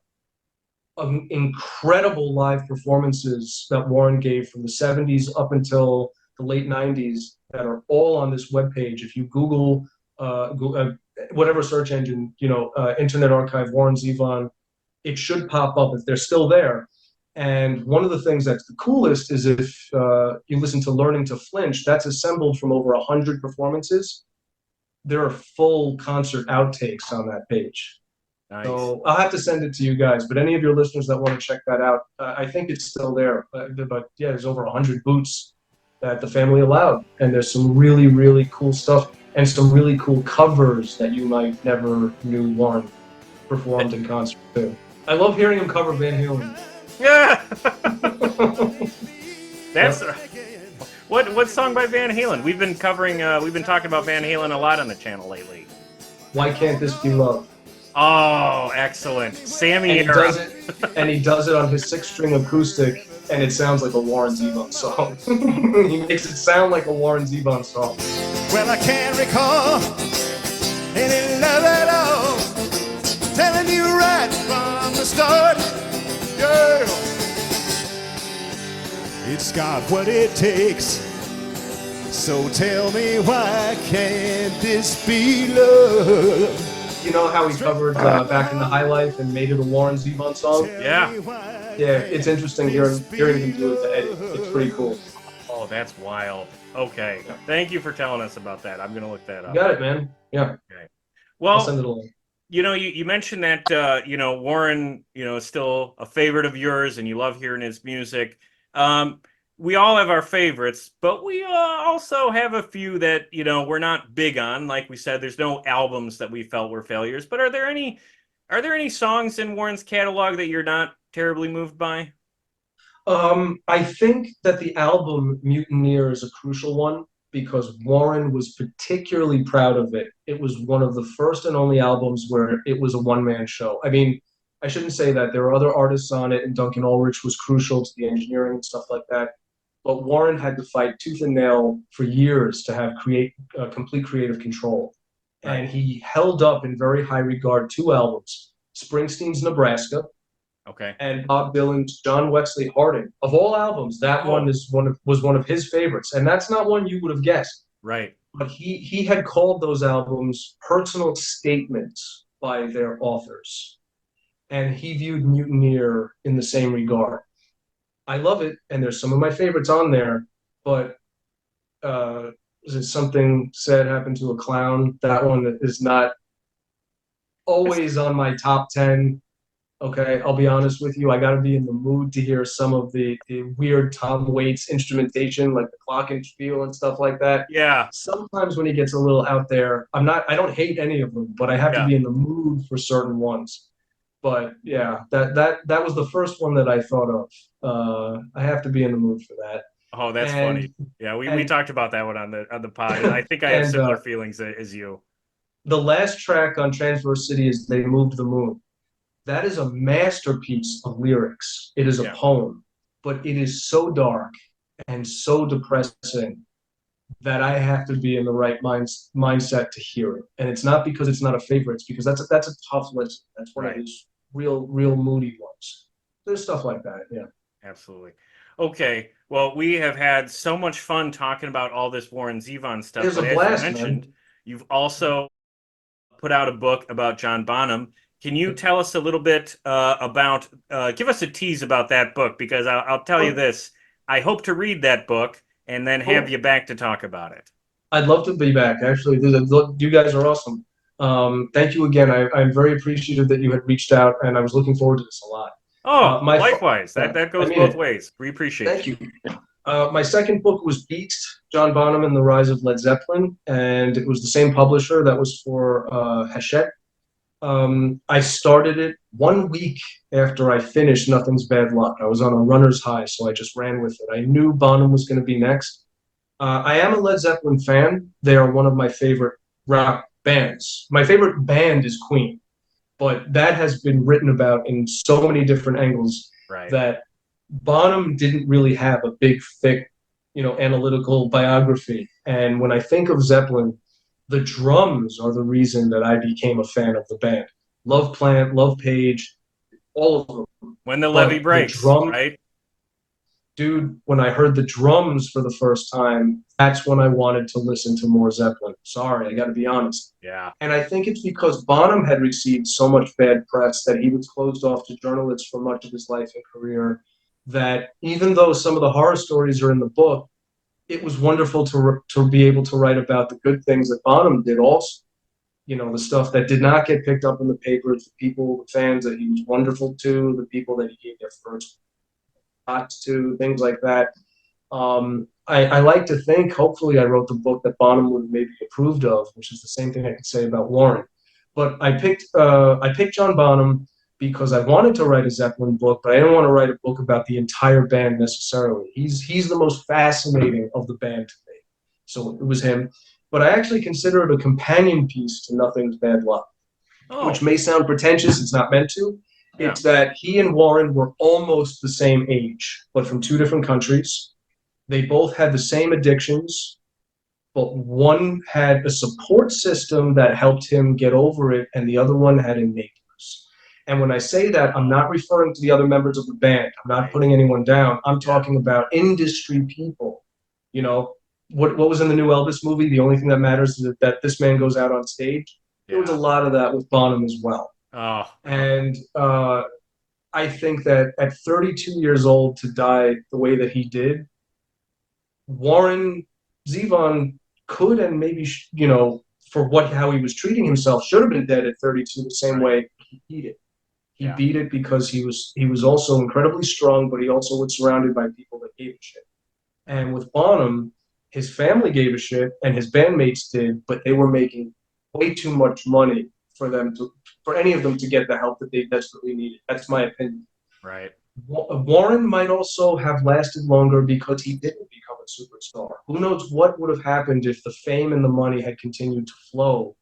incredible live performances that Warren gave from the 70s up until the late 90s that are all on this webpage. If you Google whatever search engine, Internet Archive, Warren Zevon, it should pop up if they're still there. And one of the things that's the coolest is if you listen to Learning to Flinch, that's assembled from over 100 performances. There are full concert outtakes on that page. Nice. So I'll have to send it to you guys, but any of your listeners that want to check that out, I think it's still there. But yeah, there's over 100 boots that the family allowed. And there's some really, really cool stuff and some really cool covers that you might never knew Warren performed in concert too. I love hearing him cover Van Halen. Yeah. That's what song by Van Halen? We've been talking about Van Halen a lot on the channel lately. Why Can't This Be Love? Oh, excellent. Sammy and he does it on his 6-string acoustic, and it sounds like a Warren Zevon song. He makes it sound like a Warren Zevon song. Well, I can't recall any love at all. Telling you right from the start, girl. It's got what it takes. So tell me, why can't this be love? You know how he covered Back in the High Life and made it a Warren Zevon song? Yeah. Yeah, it's interesting hearing him do it to edit. It's pretty cool. Oh, that's wild. Okay. Thank you for telling us about that. I'm going to look that up. You got it, man. Yeah. Okay. Well, I'll send it along. You mentioned that Warren, is still a favorite of yours, and you love hearing his music. Um, we all have our favorites, but we also have a few that we're not big on. Like we said, there's no albums that we felt were failures. But are there any songs in Warren's catalog that you're not terribly moved by? I think that the album Mutineer is a crucial one because Warren was particularly proud of it. It was one of the first and only albums where it was a one-man show. I mean, I shouldn't say that. There were other artists on it, and Duncan Ulrich was crucial to the engineering and stuff like that. But Warren had to fight tooth and nail for years to have complete creative control. Right. And he held up in very high regard two albums, Springsteen's Nebraska, Okay. and Bob Dylan's John Wesley Harding. Of all albums, that one was one of his favorites, and that's not one you would have guessed. Right. But he had called those albums personal statements by their authors, and he viewed Mutineer in the same regard. I love it, and there's some of my favorites on there, but is it Something Sad Happened to a Clown? That one is not always on my top 10. Okay, I'll be honest with you. I got to be in the mood to hear some of the weird Tom Waits instrumentation, like the glockenspiel and stuff like that. Yeah. Sometimes when he gets a little out there, I don't hate any of them, but I have to be in the mood for certain ones. But yeah, that was the first one that I thought of. I have to be in the mood for that. Oh, that's funny. Yeah, we talked about that one on the pod, and I think I have similar feelings as you. The last track on Transverse City is They Moved the Moon. That is a masterpiece of lyrics. It is a poem, but it is so dark and so depressing that I have to be in the right mindset to hear it. And it's not because it's not a favorite, it's because that's a tough listen. That's one of these real moody ones. There's stuff like that, yeah. Absolutely. Okay, well, we have had so much fun talking about all this Warren Zevon stuff. It was but a blast, as you mentioned, man. you've also put out a book about John Bonham. Can you tell us a little bit about, give us a tease about that book? Because I'll tell you this, I hope to read that book and then have you back to talk about it. I'd love to be back, actually. You guys are awesome. Thank you again. I'm very appreciative that you had reached out, and I was looking forward to this a lot. Oh, likewise. That goes both ways. We appreciate it. Thank you. My second book was Beast, John Bonham and the Rise of Led Zeppelin, and it was the same publisher that was for Hachette. I started it 1 week after I finished Nothing's Bad Luck. I was on a runner's high, so I just ran with it. I knew Bonham was going to be next. I am a Led Zeppelin fan. They are one of my favorite rock bands. My favorite band is Queen, but that has been written about in so many different angles that Bonham didn't really have a big, thick, analytical biography. And when I think of Zeppelin, the drums are the reason that I became a fan of the band. Love Plant, love Page, all of them. When the levee breaks, right? Dude, when I heard the drums for the first time, that's when I wanted to listen to more Zeppelin. Sorry, I got to be honest. Yeah. And I think it's because Bonham had received so much bad press that he was closed off to journalists for much of his life and career, that even though some of the horror stories are in the book, it was wonderful to be able to write about the good things that Bonham did also. The stuff that did not get picked up in the papers, the people, the fans that he was wonderful to, the people that he gave their first shots to, things like that. I like to think, hopefully I wrote the book that Bonham would have maybe approved of, which is the same thing I could say about Warren. But I picked John Bonham because I wanted to write a Zeppelin book, but I didn't want to write a book about the entire band necessarily. He's the most fascinating of the band to me. So it was him. But I actually consider it a companion piece to Nothing's Bad Luck, which may sound pretentious. It's not meant to. Yeah. It's that he and Warren were almost the same age, but from two different countries. They both had the same addictions, but one had a support system that helped him get over it, and the other one had enablers. And when I say that, I'm not referring to the other members of the band. I'm not putting anyone down. I'm talking about industry people. What was in the new Elvis movie? The only thing that matters is that this man goes out on stage. Yeah. There was a lot of that with Bonham as well. Oh. And I think that at 32 years old to die the way that he did, Warren Zevon could and maybe, how he was treating himself, should have been dead at 32 the same way. He beat it. He beat it because he was also incredibly strong, but he also was surrounded by people that gave a shit. And with Bonham, his family gave a shit and his bandmates did, but they were making way too much money for any of them to get the help that they desperately needed. That's my opinion. Right. Warren might also have lasted longer because he didn't become a superstar. Who knows what would have happened if the fame and the money had continued to flow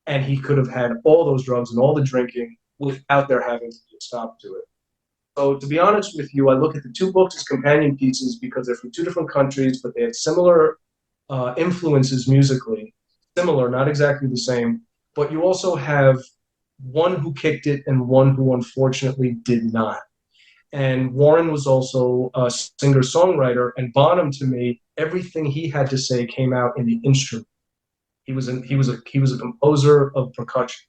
and he could have had all those drugs and all the drinking without there having to be a stop to it. So to be honest with you, I look at the two books as companion pieces because they're from two different countries, but they had similar influences musically. Similar, not exactly the same, but you also have one who kicked it and one who unfortunately did not. And Warren was also a singer-songwriter, and Bonham, to me, everything he had to say came out in the instrument. He was a composer of percussion.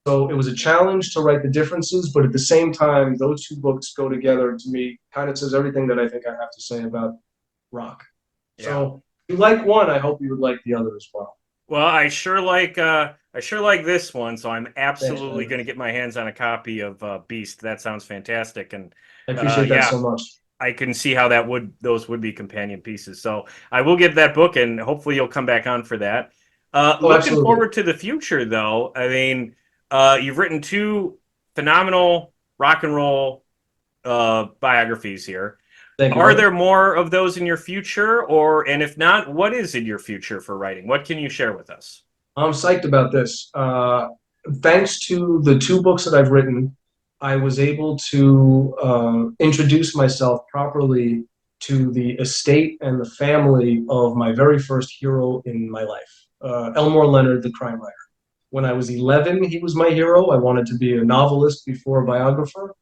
So it was a challenge to write the differences, but at the same time, those two books go together. To me, kind of says everything that I think I have to say about rock. Yeah. So if you like one, I hope you would like the other as well. Well, I sure like this one, so I'm absolutely going to get my hands on a copy of Beast. That sounds fantastic, and I appreciate that so much. I can see how those would be companion pieces. So I will get that book, and hopefully you'll come back on for that. Looking absolutely. Forward to the future, though. I mean, you've written two phenomenal rock and roll biographies here. Are there more of those in your future, and if not, what is in your future for writing? What can you share with us? I'm psyched about this. Thanks to the two books that I've written, I was able to introduce myself properly to the estate and the family of my very first hero in my life, Elmore Leonard, the crime writer. When I was 11, he was my hero. I wanted to be a novelist before a biographer.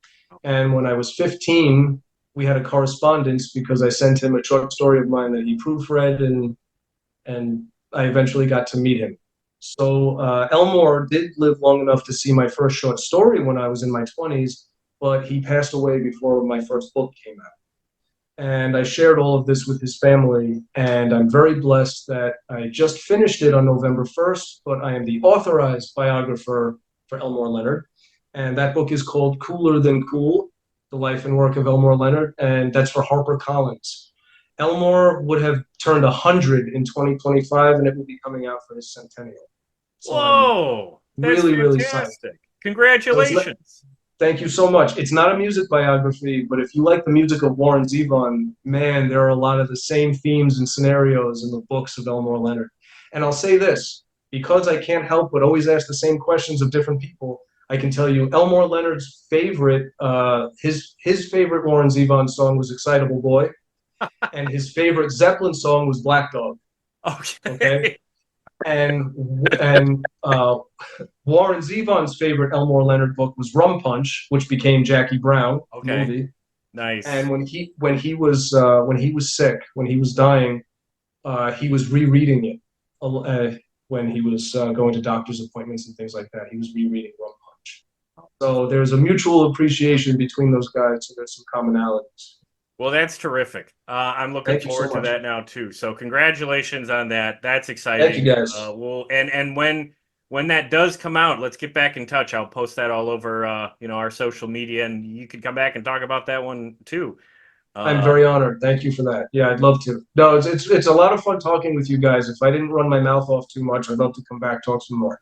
And when I was 15, we had a correspondence because I sent him a short story of mine that he proofread, and I eventually got to meet him. So Elmore did live long enough to see my first short story when I was in my 20s, but he passed away before my first book came out. And I shared all of this with his family, and I'm very blessed that I just finished it on November 1st, but I am the authorized biographer for Elmore Leonard. And that book is called Cooler Than Cool, The Life and Work of Elmore Leonard, and that's for HarperCollins. Elmore would have turned 100 in 2025, and it will be coming out for his centennial. So whoa! That's really fantastic. Really congratulations. Thank you so much. It's not a music biography, but if you like the music of Warren Zevon, man, there are a lot of the same themes and scenarios in the books of Elmore Leonard. And I'll say this, because I can't help but always ask the same questions of different people, I can tell you Elmore Leonard's favorite, his favorite Warren Zevon song was Excitable Boy, and his favorite Zeppelin song was Black Dog. Okay? And Warren Zevon's favorite Elmore Leonard book was Rum Punch, which became Jackie Brown movie. Nice. And when he was sick, when he was dying, he was rereading it when he was going to doctor's appointments and things like that. He was rereading Rum Punch. So there's a mutual appreciation between those guys. So there's some commonalities. Well, that's terrific. I'm looking forward to that now too. So congratulations on that. That's exciting. Thank you, guys. And when that does come out, let's get back in touch. I'll post that all over our social media, and you can come back and talk about that one too. I'm very honored. Thank you for that. Yeah, I'd love to. No, it's a lot of fun talking with you guys. If I didn't run my mouth off too much, I'd love to come back, talk some more.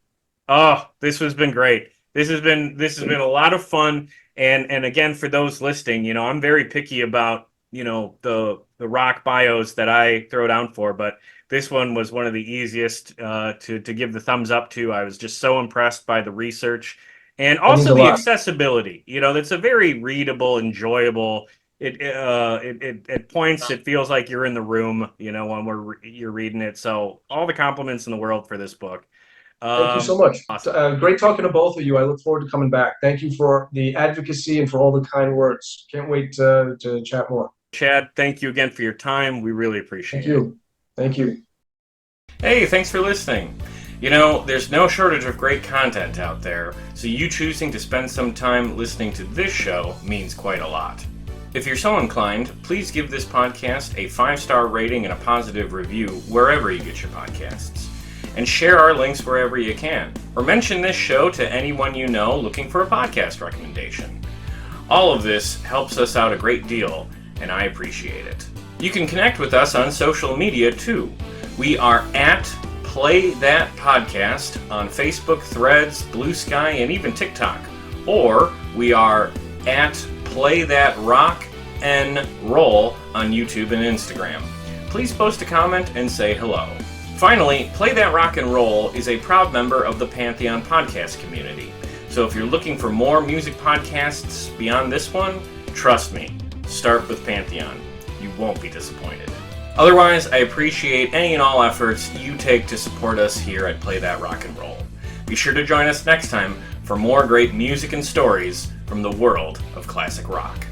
Oh, this has been great. This has been a lot of fun. And again, for those listening, I'm very picky about, the rock bios that I throw down for, but this one was one of the easiest to give the thumbs up to. I was just so impressed by the research and also the accessibility. That's a very readable, enjoyable. At points it feels like you're in the room, when you're reading it. So all the compliments in the world for this book. Thank you so much. Awesome. Great talking to both of you. I look forward to coming back. Thank you for the advocacy and for all the kind words. Can't wait to chat more. Chad, thank you again for your time. We really appreciate it. Thank you. Hey, thanks for listening. There's no shortage of great content out there, so you choosing to spend some time listening to this show means quite a lot. If you're so inclined, please give this podcast a 5-star rating and a positive review wherever you get your podcasts. and share our links wherever you can, or mention this show to anyone you know looking for a podcast recommendation. All of this helps us out a great deal, and I appreciate it. You can connect with us on social media too. We are at Play That Podcast on Facebook, Threads, Blue Sky, and even TikTok. Or we are at Play That Rock and Roll on YouTube and Instagram. Please post a comment and say hello. Finally, Play That Rock and Roll is a proud member of the Pantheon podcast community. So if you're looking for more music podcasts beyond this one, trust me, start with Pantheon. You won't be disappointed. Otherwise, I appreciate any and all efforts you take to support us here at Play That Rock and Roll. Be sure to join us next time for more great music and stories from the world of classic rock.